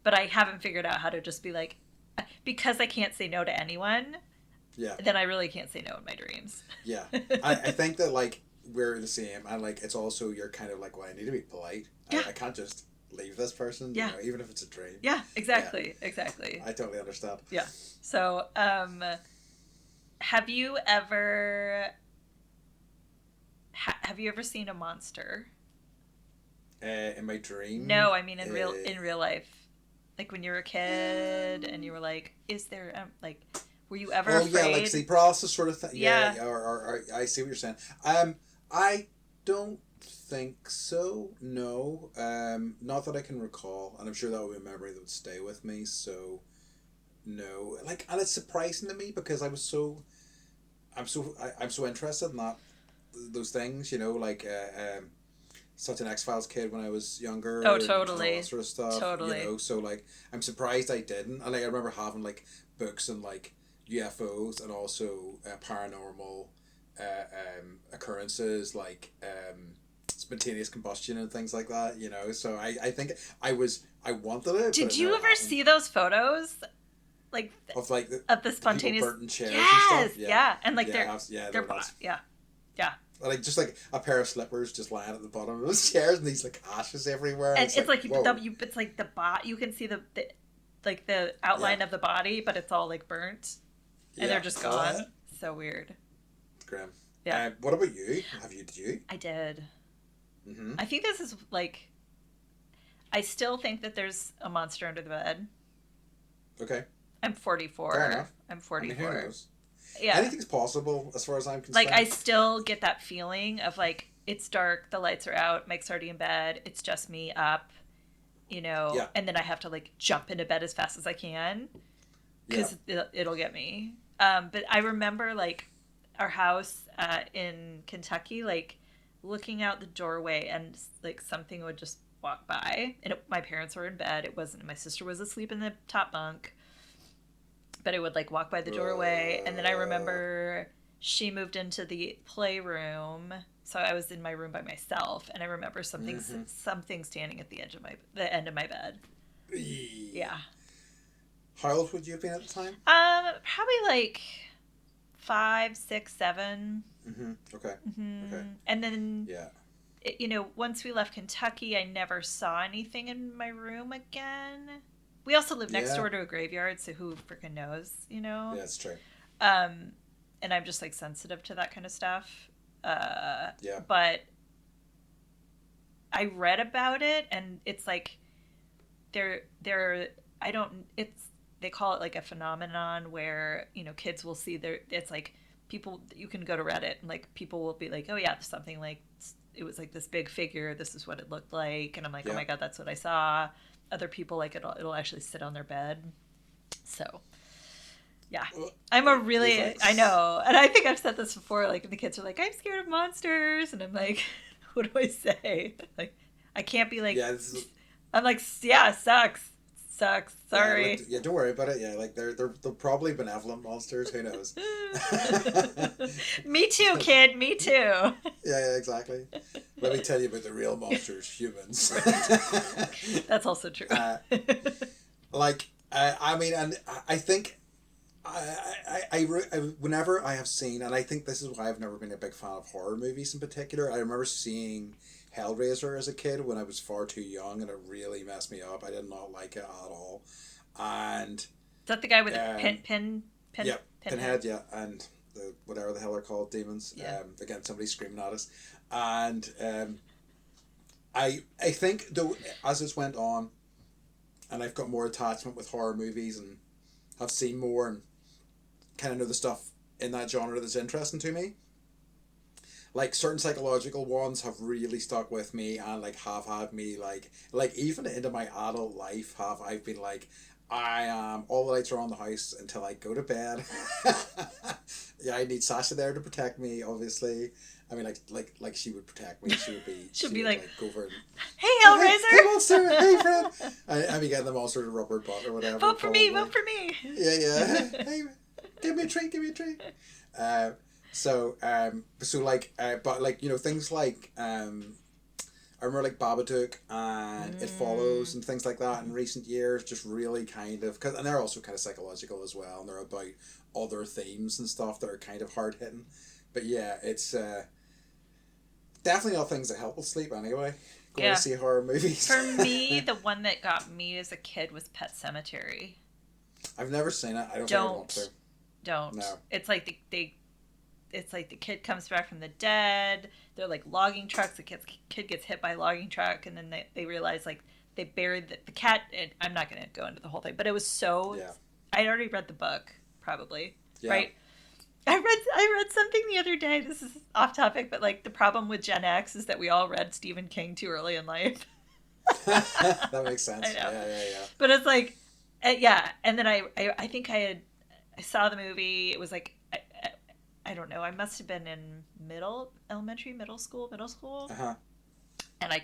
But I haven't figured out how to just be like, because I can't say no to anyone. Yeah. Then I really can't say no in my dreams. Yeah. I think that like we're the same, and like it's also you're kind of like, well, I need to be polite. Yeah. I can't just leave this person. Yeah. You know, even if it's a dream. Yeah. Exactly. Yeah. Exactly. I totally understand. Yeah. So, have you ever seen a monster? In my dream? No, I mean in real life. Like when you were a kid and you were like, is there like, were you ever afraid? Yeah, like sleep paralysis sort of thing. Yeah. Or I see what you're saying. I don't think so. No. Not that I can recall, and I'm sure that would be a memory that would stay with me. So, no. Like, and it's surprising to me because I'm so interested in those things, you know, like such an X-Files kid when I was younger. Oh, totally. And all that sort of stuff. Totally. You know, so like I'm surprised I didn't. And like I remember having like books and like UFOs and also paranormal occurrences like spontaneous combustion and things like that, you know. So I think I wanted it. Did you ever see those photos? Like of the spontaneous burnt in chairs and stuff. Yeah. And like they're yeah. Like just like a pair of slippers just lying at the bottom of those chairs, and these like ashes everywhere. And it's like it's like the you can see the like the outline of the body, but it's all like burnt, and they're just gone. So weird. Grim. Yeah. What about you? Did you? I did. Mm-hmm. I think this is like. I still think that there's a monster under the bed. Okay. I'm 44. Fair enough. I'm 44. I mean, who knows? Yeah. Anything's possible as far as I'm concerned. Like, I still get that feeling of, like, it's dark, the lights are out, Mike's already in bed, it's just me up, you know, and then I have to, like, jump into bed as fast as I can because it'll get me. But I remember, like, our house in Kentucky, like, looking out the doorway and, like, something would just walk by. And my parents were in bed. It wasn't, my sister was asleep in the top bunk. But it would like walk by the doorway, and then I remember she moved into the playroom so I was in my room by myself, and I remember something standing at the end of my bed. Yeah. How old would you have been at the time? Probably like 5, 6, 7. Okay. Okay. And then, once we left Kentucky, I never saw anything in my room again. We also live next door to a graveyard, so who freaking knows, Yeah, that's true. And I'm just like sensitive to that kind of stuff. But I read about it, and it's like they call it like a phenomenon where, kids will see it's like people, you can go to Reddit and like people will be like, oh yeah, something like, it was like this big figure, this is what it looked like. And I'm like, oh my God, that's what I saw. Other people, like, it'll actually sit on their bed. So yeah, I know. And I think I've said this before, like the kids are like, I'm scared of monsters. And I'm like, what do I say? Like, I can't be like, I'm like, yeah, sucks. Sorry. Yeah, don't worry about it. Yeah, like they're probably benevolent monsters. Who knows? Me too, kid. Me too. Yeah, exactly. Let me tell you about the real monsters, humans. That's also true. I mean, and I think I whenever I have seen, and I think this is why I've never been a big fan of horror movies in particular. I remember seeing Hellraiser as a kid when I was far too young, and it really messed me up. I did not like it at all. And is that the guy with the pinhead, yeah, and the whatever the hell they're called, demons. Yeah. Again, somebody screaming at us, and I think though as this went on, and I've got more attachment with horror movies and have seen more and kind of know the stuff in that genre that's interesting to me. Like certain psychological ones have really stuck with me and like have had me like even into my adult life I've been like, I am all the lights are on the house until I go to bed. Yeah, I need Sasha there to protect me, obviously. I mean, like she would protect me. She would be. She'd be like, go over and, hey, Hellraiser. Hey, monster. Hey, friend. I'd be getting the monster to rubber butt or whatever. Vote for me. Yeah. Hey, give me a treat. But like, things like I remember like Babadook and It Follows and things like that in recent years just really kind of, and they're also kind of psychological as well, and they're about other themes and stuff that are kind of hard hitting. But yeah, it's definitely not things that help with sleep anyway. Going to see horror movies. For me, the one that got me as a kid was Pet Sematary. I've never seen it. I don't think I want to. Don't. No. It's like it's like the kid comes back from the dead. They're like logging trucks. The kid gets hit by a logging truck, and then they realize like they buried the cat. And I'm not going to go into the whole thing, but it was so. Yeah. I'd already read the book, probably. Yeah. Right. I read something the other day. This is off topic, but like the problem with Gen X is that we all read Stephen King too early in life. That makes sense. I know. Yeah. But it's like, and then I think I saw the movie. It was like. I don't know. I must have been in middle school. Uh-huh. And I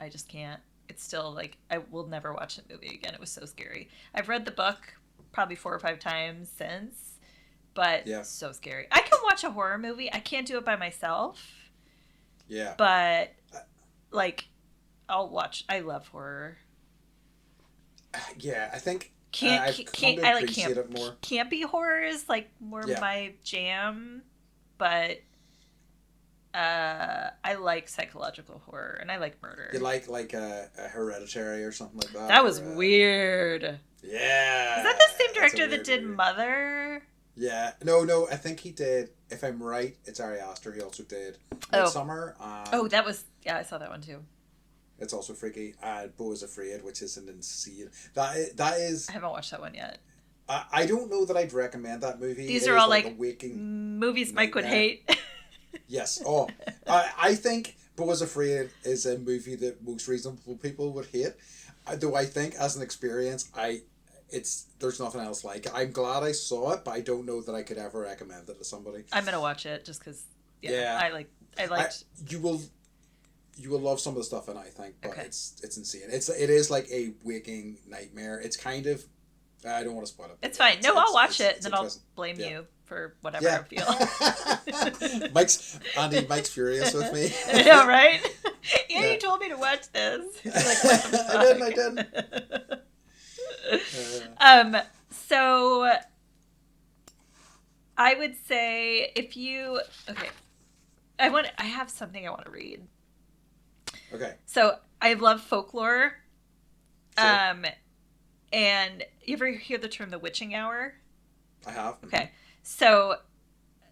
just can't. It's still like, I will never watch the movie again. It was so scary. I've read the book probably 4 or 5 times since, but so scary. I can watch a horror movie. I can't do it by myself. Yeah. But like, I'll watch. I love horror. Yeah, I think. Campy horror is like more my jam, but I like psychological horror and I like murder. You like a Hereditary or something like that? That was weird. Yeah. Is that the same director that did Mother? Yeah. No. I think he did. If I'm right, it's Ari Aster. He also did Midsummer. That was I saw that one too. It's also freaky. Beau is Afraid, which is an insane. That is. I haven't watched that one yet. I don't know that I'd recommend that movie. These are all like movies Mike would hate. Yes. Oh, I think Beau is Afraid is a movie that most reasonable people would hate. Though I think as an experience, there's nothing else like it. I'm glad I saw it, but I don't know that I could ever recommend it to somebody. I'm gonna watch it just because. I liked. You will love some of the stuff in it, I think, but it's insane. It is like a waking nightmare. It's kind of, I don't want to spoil it. It's fine. I'll watch it and then I'll blame you. for whatever I feel. Mike's furious with me. I know, right? Yeah, you told me to watch this. Like, what the fuck? I didn't. So I would say if you I have something I want to read. Okay. So I love folklore. Sure. And you ever hear the term the witching hour? I have. Okay. So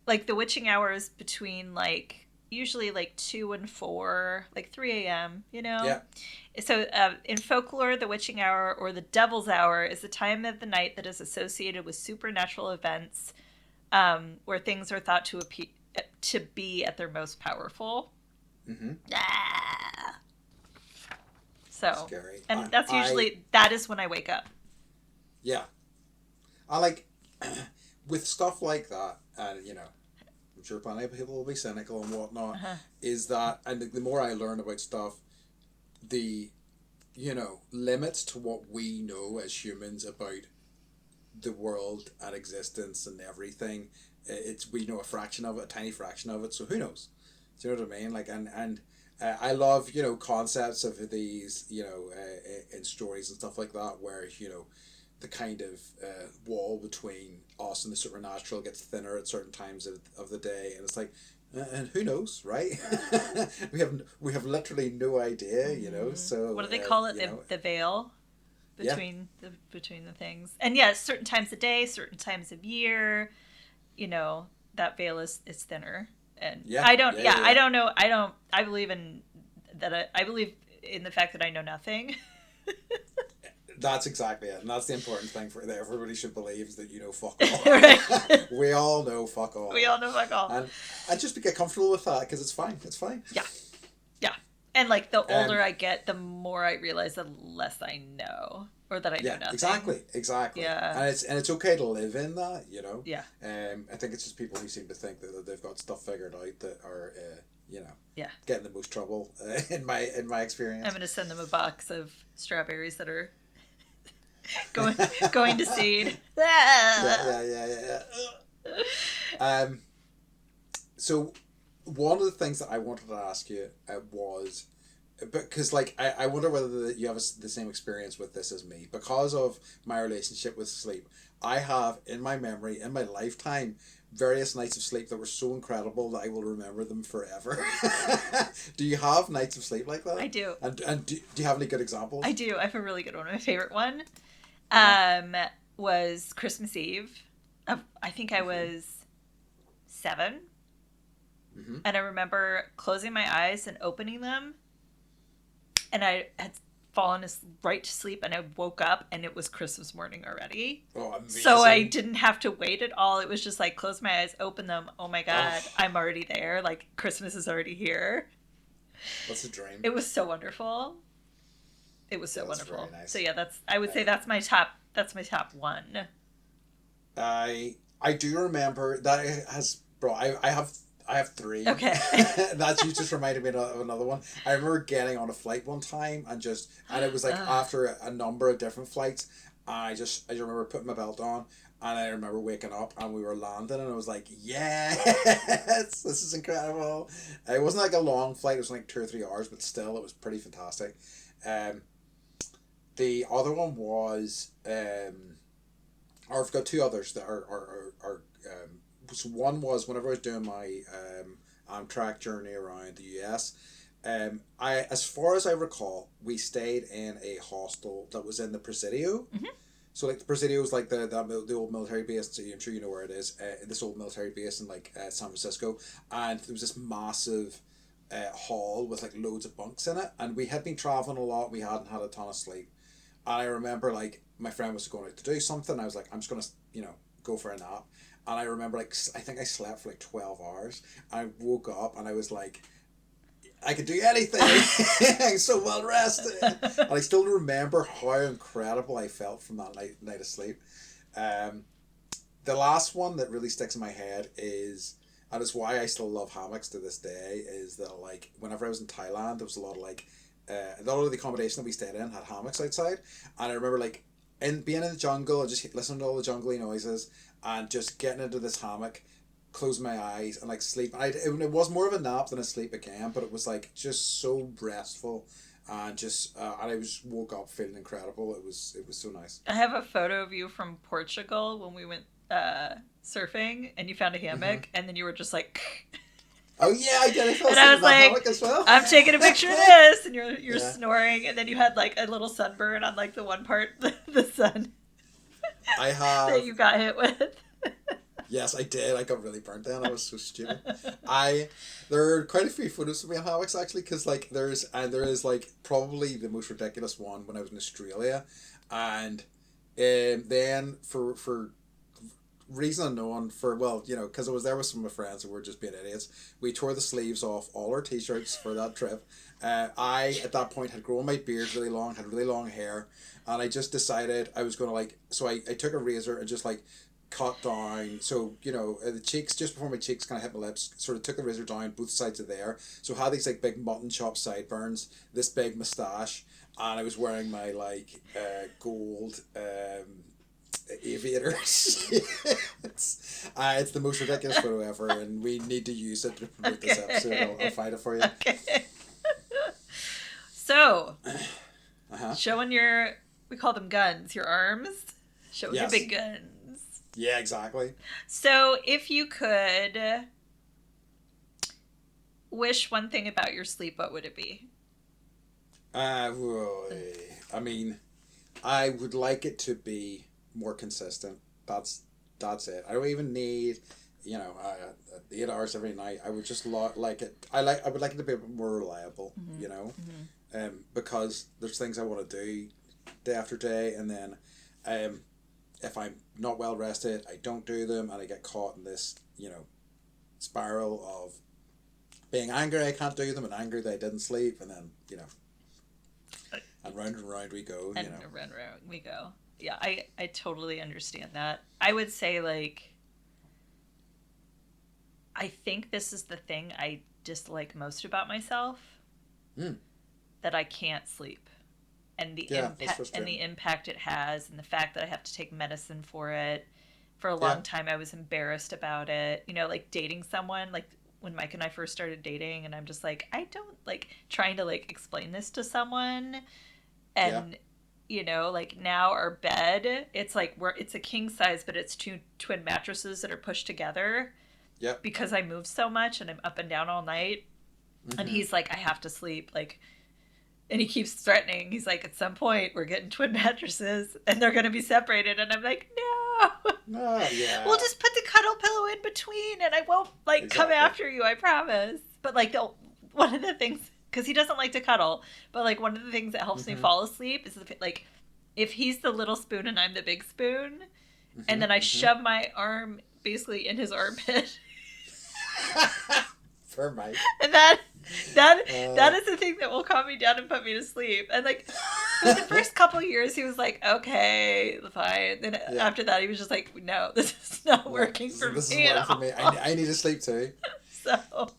like the witching hour is between like usually like 2 and 4, like 3 a.m., you know? Yeah. So in folklore, the witching hour or the devil's hour is the time of the night that is associated with supernatural events where things are thought to be at their most powerful. Mm-hmm. Ah. So, scary. And that's usually, that is when I wake up. Yeah. I like, with stuff like that, and you know, I'm sure plenty of people will be cynical and whatnot, is that, and the more I learn about stuff, the, you know, limits to what we know as humans about the world and existence and everything, we know a fraction of it, a tiny fraction of it, so who knows? Do you know what I mean? Like, and I love, you know, concepts of these, you know, in stories and stuff like that, where, you know, the kind of wall between us and the supernatural gets thinner at certain times of the day, and it's like, and who knows, right? we have literally no idea, you know. So what do they call it? The veil between the things, and certain times of day, certain times of year, you know, that veil is thinner. And I don't know. I believe in that. I believe in the fact that I know nothing. That's exactly it, and that's the important thing that everybody should believe, is that you know fuck all. Right. We all know fuck all. We all know fuck all. And just get comfortable with that, because it's fine. It's fine. Yeah. Yeah. And like the older I get, the more I realize the less I know, or that I know nothing. Exactly. Yeah. And it's okay to live in that, you know. Yeah. I think it's just people who seem to think that they've got stuff figured out that are, you know, yeah, getting the most trouble. In my experience, I'm gonna send them a box of strawberries that are going to seed. Yeah. So one of the things that I wanted to ask you was, because like I wonder whether you have the same experience with this as me, because of my relationship with sleep. I have in my memory, in my lifetime, various nights of sleep that were so incredible that I will remember them forever. Do you have nights of sleep like that? I do. And do you have any good examples? I do. I have a really good one. My favorite one was Christmas Eve. I think I was 7. Mm-hmm. And I remember closing my eyes and opening them. And I had fallen right to sleep, and I woke up and it was Christmas morning already. Oh, amazing. So I didn't have to wait at all. It was just like, close my eyes, open them. Oh my God, I'm already there. Like, Christmas is already here. That's a dream. It was so wonderful. It was so wonderful. Very nice. So yeah, I would say that's my top one. I do remember that it has, bro. I have 3. Okay. That's, you just reminded me of another one. I remember getting on a flight one time and it was like after a number of different flights, I remember putting my belt on, and I remember waking up and we were landing, and I was like, yes, this is incredible. It wasn't like a long flight, it was like 2 or 3 hours, but still it was pretty fantastic. The other one was or I've got 2 others that are so one was whenever I was doing my Amtrak journey around the US. As far as I recall, we stayed in a hostel that was in the Presidio. Mm-hmm. So like the Presidio is like the old military base. So I'm sure you know where it is. This old military base in like San Francisco, and there was this massive hall with like loads of bunks in it. And we had been traveling a lot. We hadn't had a ton of sleep. And I remember like my friend was going out to do something. I was like, I'm just gonna go for a nap. And I remember like I think I slept for like 12 hours. I woke up and I was like, I could do anything. I'm so well rested. And I still remember how incredible I felt from that night of sleep. The last one that really sticks in my head is, and it's why I still love hammocks to this day, is that like whenever I was in Thailand, there was a lot of like a lot of the accommodation that we stayed in had hammocks outside, and I remember like and being in the jungle and just listening to all the jungly noises and just getting into this hammock, close my eyes and like sleep. It was more of a nap than a sleep again, but it was like just so restful. And just and I just woke up feeling incredible. It was so nice. I have a photo of you from Portugal when we went surfing, and you found a hammock, and then you were just like. Oh yeah, I did. I fell and I was like, hammock as well. I'm taking a picture of this, and you're snoring, and then you had like a little sunburn on like the one part, the sun. I have that you got hit with. Yes, I did. I got really burnt then. I was so stupid. There are quite a few photos of me in hammocks actually, because like there is like probably the most ridiculous one when I was in Australia, and then for reason unknown, because I was there with some of my friends and we were just being idiots, we tore the sleeves off all our t-shirts for that trip. I at that point had grown my beard really long, had really long hair, and I just decided I was gonna I took a razor and just like cut down, so the cheeks, just before my cheeks kind of hit my lips, sort of took the razor down both sides of there, so I had these like big mutton chop sideburns, this big moustache, and I was wearing my like gold aviators. It's the most ridiculous photo ever, and we need to use it to promote this episode. I'll find it for you. Okay. So showing your, we call them guns, your arms, showing your big guns. Yeah, exactly. So, if you could wish one thing about your sleep, what would it be? I mean, I would like it to be more consistent. That's it. I don't even need, 8 hours every night. I would just like it. I would like it to be a bit more reliable. Because there's things I want to do day after day, and then, if I'm not well rested, I don't do them, and I get caught in this, spiral of being angry I can't do them, and angry that I didn't sleep, and then, and round we go, and round we go. Yeah, I totally understand that. I would say, like, I think this is the thing I dislike most about myself, that I can't sleep. And the impact it has, and the fact that I have to take medicine for it. For a long time, I was embarrassed about it. Like dating someone, like when Mike and I first started dating, and I'm just like, I don't like trying to like explain this to someone. And like now our bed, it's like it's a king size, but it's 2 twin mattresses that are pushed together. Yeah. Because I move so much and I'm up and down all night, and he's like, I have to sleep, like. And he keeps threatening. He's like, at some point, we're getting twin mattresses, and they're going to be separated. And I'm like, no. Yeah. We'll just put the cuddle pillow in between, and I won't, come after you, I promise. But, one of the things, because he doesn't like to cuddle, but, one of the things that helps me fall asleep is, if he's the little spoon and I'm the big spoon, and then I shove my arm basically in his armpit. For Mike. And that is the thing that will calm me down and put me to sleep. And for the first couple years, he was like, okay, fine. Then after that, he was just like, no, this is not working for me. This is working for me. I need to sleep too. So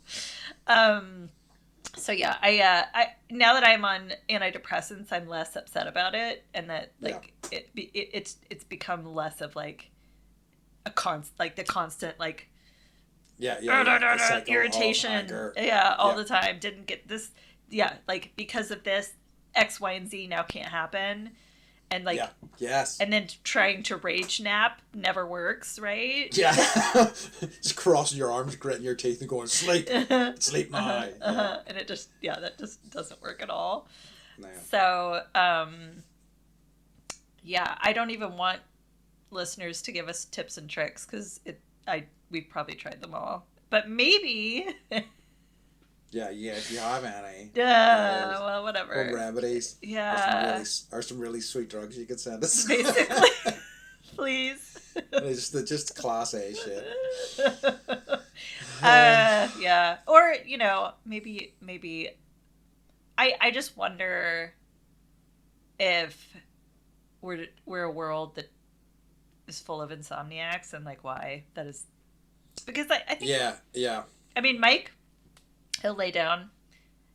yeah, I now that I'm on antidepressants, I'm less upset about it, and that it's become less of the constant irritation, all the time. Didn't get this, because of this, X, Y, and Z now can't happen, and and then trying to rage nap never works, right? Yeah. Just crossing your arms, gritting your teeth, and going, sleep now. And it just that just doesn't work at all. No. So I don't even want listeners to give us tips and tricks, because we've probably tried them all, but maybe. If you have any. Yeah, well, whatever. Or remedies. Yeah. Or some really sweet drugs you could send us. Basically. Please. Just class A shit. Yeah. Or, maybe I just wonder if we're a world that is full of insomniacs, and why that is. Because I think. Yeah. I mean, Mike, he'll lay down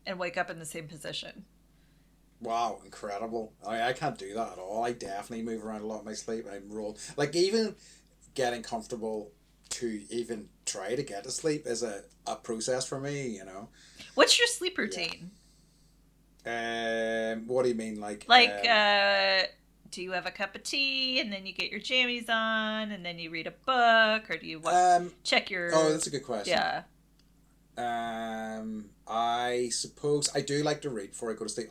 and wake up in the same position. Wow, incredible. I can't do that at all. I definitely move around a lot in my sleep. I'm rolled. Like, even getting comfortable to even try to get to sleep is a process for me, you know? What's your sleep Yeah. routine? What do you mean? Like, do you have a cup of tea and then you get your jammies on and then you read a book, or do you check oh, your... that's a good question. Yeah. I suppose I do like to read before I go to sleep.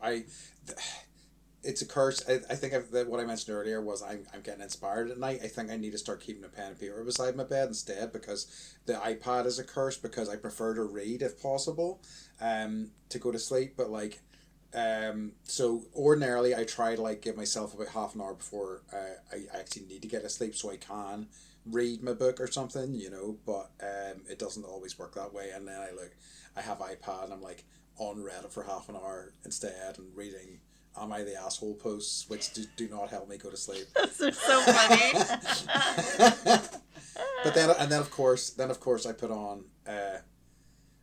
It's a curse. I think what I mentioned earlier was I'm getting inspired at night. I think I need to start keeping a pen and paper beside my bed instead, because the iPad is a curse, because I prefer to read if possible, to go to sleep. But like, so ordinarily I try to like give myself about half an hour before I actually need to get to sleep so I can read my book or something, you know. But it doesn't always work that way, and then I have iPad and I'm like on Reddit for half an hour instead and reading Am I the Asshole posts, which do not help me go to sleep. Those are so funny. But then of course I put on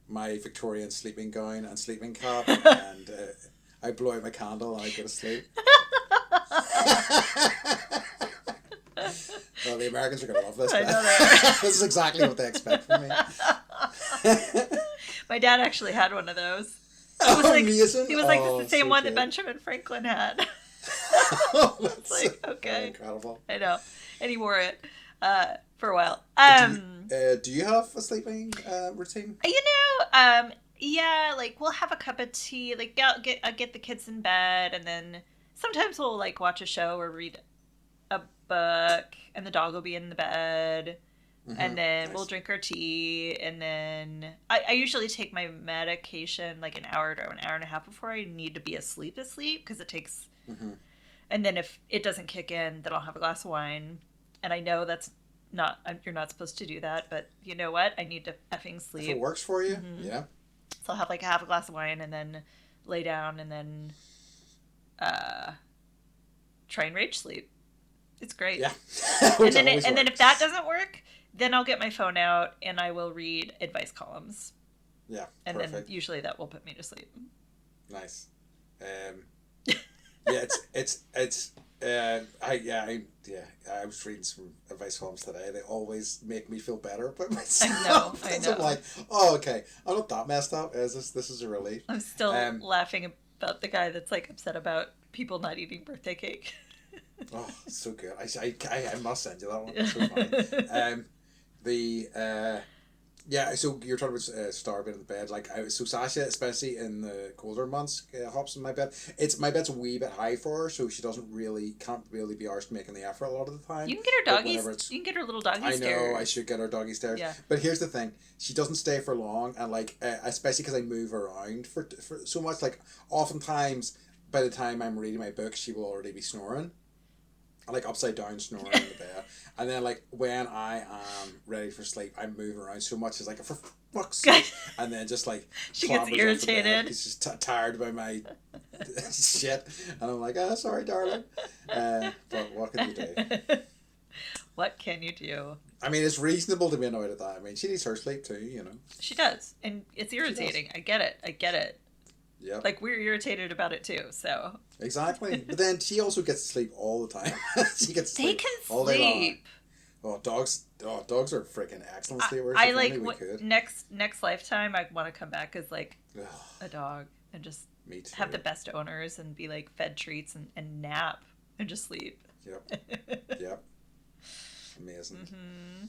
my Victorian sleeping gown and sleeping cap, and I blow out my candle and I go to sleep. Well, the Americans are going to love this. I know that. This is exactly what they expect from me. My dad actually had one of those. Amazing. He was like, it's the same one that Benjamin Franklin had. It's like, okay. Incredible. I know. And he wore it for a while. Do you have a sleeping routine? Yeah, like we'll have a cup of tea. Like I'll get the kids in bed, and then sometimes we'll like watch a show or read a book, and the dog will be in the bed. Mm-hmm. And then we'll drink our tea, and then I usually take my medication like an hour to an hour and a half before I need to be asleep, because it takes... Mm-hmm. And then if it doesn't kick in, then I'll have a glass of wine. And I know that's not... You're not supposed to do that, but you know what? I need to effing sleep. If it works for you, mm-hmm. Yeah. So I'll have like half a glass of wine and then lay down and then try and rage sleep. It's great. Yeah. and then if that doesn't work... Then I'll get my phone out and I will read advice columns. Yeah, and perfect. Then usually that will put me to sleep. Nice. Yeah, I was reading some advice columns today. They always make me feel better about myself. I know. I'm like, oh, okay, I'm not that messed up. This is a relief. I'm still laughing about the guy that's like upset about people not eating birthday cake. Oh, so good. I must send you that one. It's so funny. So you're talking about starving in the bed. So Sasha, especially in the colder months, hops in my bed. My bed's a wee bit high for her, so she can't really be arsed making the effort a lot of the time. You can get her doggies. You can get her little doggy stairs. I know I should get her doggy stairs. Yeah. But here's the thing: she doesn't stay for long, and especially because I move around for so much. Like oftentimes, by the time I'm reading my book, she will already be snoring. Like upside down snoring in the bed, and then like when I am ready for sleep, I move around so much. It's like, for fuck's sake, and then just like she gets irritated. She's just tired by my shit, and I'm like, oh, sorry, darling. But what can you do? What can you do? I mean, it's reasonable to be annoyed at that. I mean, she needs her sleep too, you know. She does, and it's irritating. I get it. Yeah. Like, we're irritated about it too, so. Exactly. But then she also gets to sleep all the time. She gets to sleep all day long. Oh, dogs are freaking excellent sleepers. I like, next lifetime, I want to come back as like a dog and just have the best owners and be like fed treats and nap and just sleep. Yep. Amazing. Mm-hmm.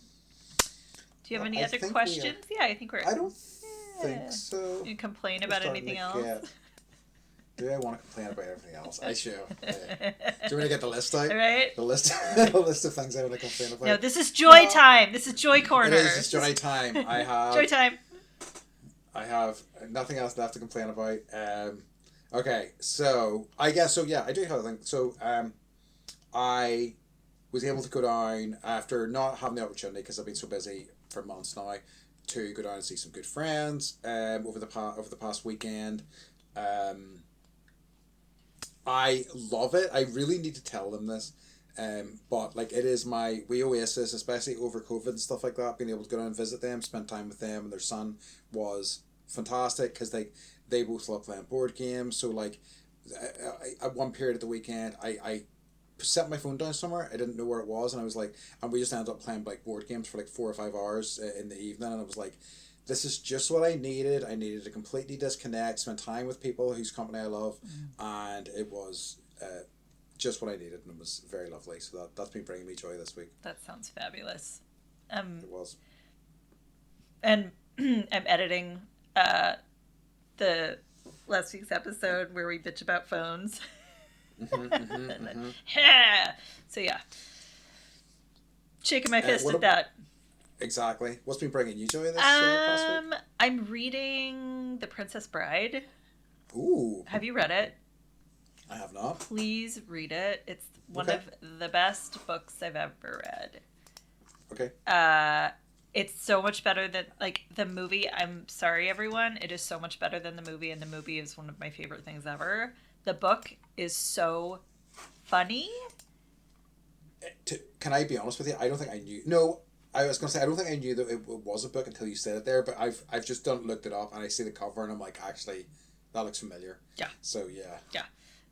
Do you have any other questions? I think we're... I don't think so. You complain about anything else? Do I want to complain about everything else? I should. Do you want to get the list out? Right. The list of things I want to complain about. No, this is joy time. This is joy corner. It is joy time. I have joy time. I have nothing else left to complain about. Okay, so I guess I do have a thing. So I was able to go down after not having the opportunity because I've been so busy for months now to go down and see some good friends over the past weekend. I love it. I really need to tell them this. But like it is my wee oasis, especially over COVID and stuff like that. Being able to go down and visit them, spend time with them, and their son was fantastic because they both love playing board games. So like at one period of the weekend, I set my phone down somewhere. I didn't know where it was, and I was like, and we just ended up playing like board games for like 4 or 5 hours in the evening, and I was like, this is just what I needed. I needed to completely disconnect, spend time with people whose company I love, and it was just what I needed, and it was very lovely. So that's been bringing me joy this week. That sounds fabulous. It was. And I'm editing the last week's episode where we bitch about phones. So yeah, shaking my fist at that. Exactly. What's been bringing you joy this past week? I'm reading The Princess Bride. Ooh. Have you read it? I have not. Please read it. It's one of the best books I've ever read. Okay. It's so much better than, like, the movie. I'm sorry, everyone. It is so much better than the movie, and the movie is one of my favorite things ever. The book is so funny. Can I be honest with you? I don't think I knew. No, I was going to say, I don't think I knew that it was a book until you said it there, but I've just looked it up, and I see the cover, and I'm like, actually, that looks familiar. Yeah. So, yeah. Yeah.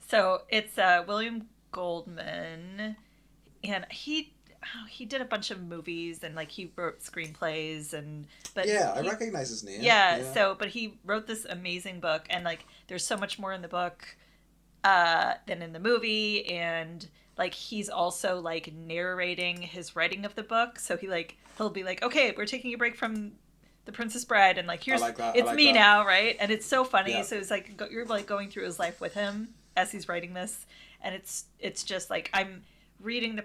So, it's William Goldman, and he did a bunch of movies, and like he wrote screenplays, but I recognize his name. But he wrote this amazing book, and like there's so much more in the book than in the movie, and like he's also like narrating his writing of the book, so he'll be like, okay, we're taking a break from The Princess Bride, and like here's me now, right? And it's so funny. So it's like you're like going through his life with him as he's writing this, and it's just like I'm reading the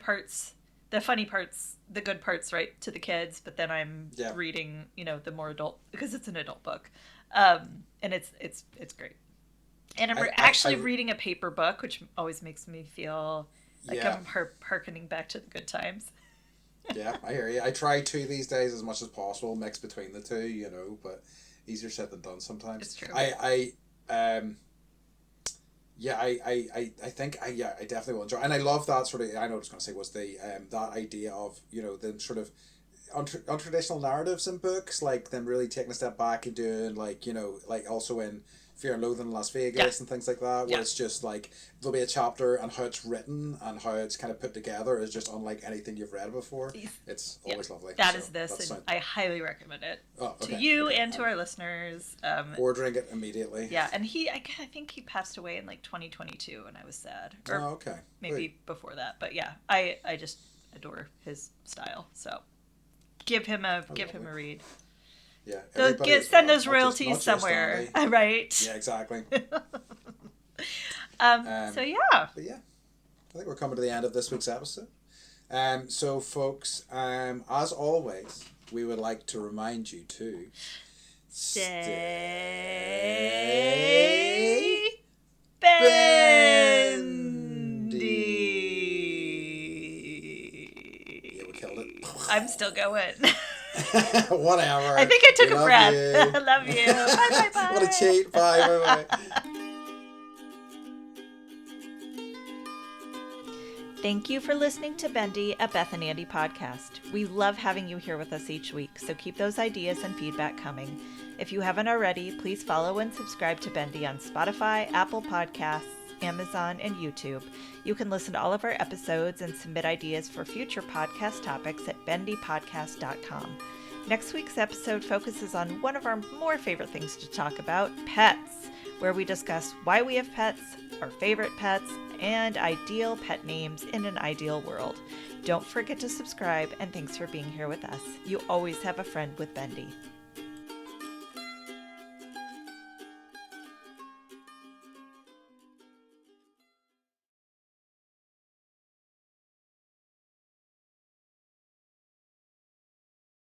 funny parts, the good parts, right, to the kids, but then I'm reading, the more adult, because it's an adult book, and it's great. And I'm actually reading a paper book, which always makes me feel like I'm hearkening back to the good times. Yeah, I hear you. I try to these days as much as possible, mix between the two, but easier said than done sometimes. It's true. I think I definitely will enjoy, and I love that sort of. I know what I was going to say was the that idea of the sort of untraditional narratives in books, like them really taking a step back and doing like also in Fear and Loathing in Las Vegas and things like that, where it's just like there'll be a chapter and how it's written and how it's kind of put together is just unlike anything you've read before. It's always lovely. That is this, and I highly recommend it to you and to our listeners. Ordering it immediately. Yeah, and I think he passed away in like 2022, and I was sad. Or maybe before that, but yeah, I just adore his style. So give him a read. Yeah, send those royalties somewhere, right? Yeah, exactly. So yeah. But yeah, I think we're coming to the end of this week's episode. So folks, as always, we would like to remind you to stay bendy. Yeah, we killed it. I'm still going. Whatever. I think I took a breath. I love you. Bye, bye, bye. What a cheat. Bye, bye, bye. Thank you for listening to Bendy, a Beth and Andy podcast. We love having you here with us each week, so keep those ideas and feedback coming. If you haven't already, please follow and subscribe to Bendy on Spotify, Apple Podcasts, Amazon, and YouTube. You can listen to all of our episodes and submit ideas for future podcast topics at bendypodcast.com. Next week's episode focuses on one of our more favorite things to talk about, pets, where we discuss why we have pets, our favorite pets, and ideal pet names in an ideal world. Don't forget to subscribe, and thanks for being here with us. You always have a friend with Bendy.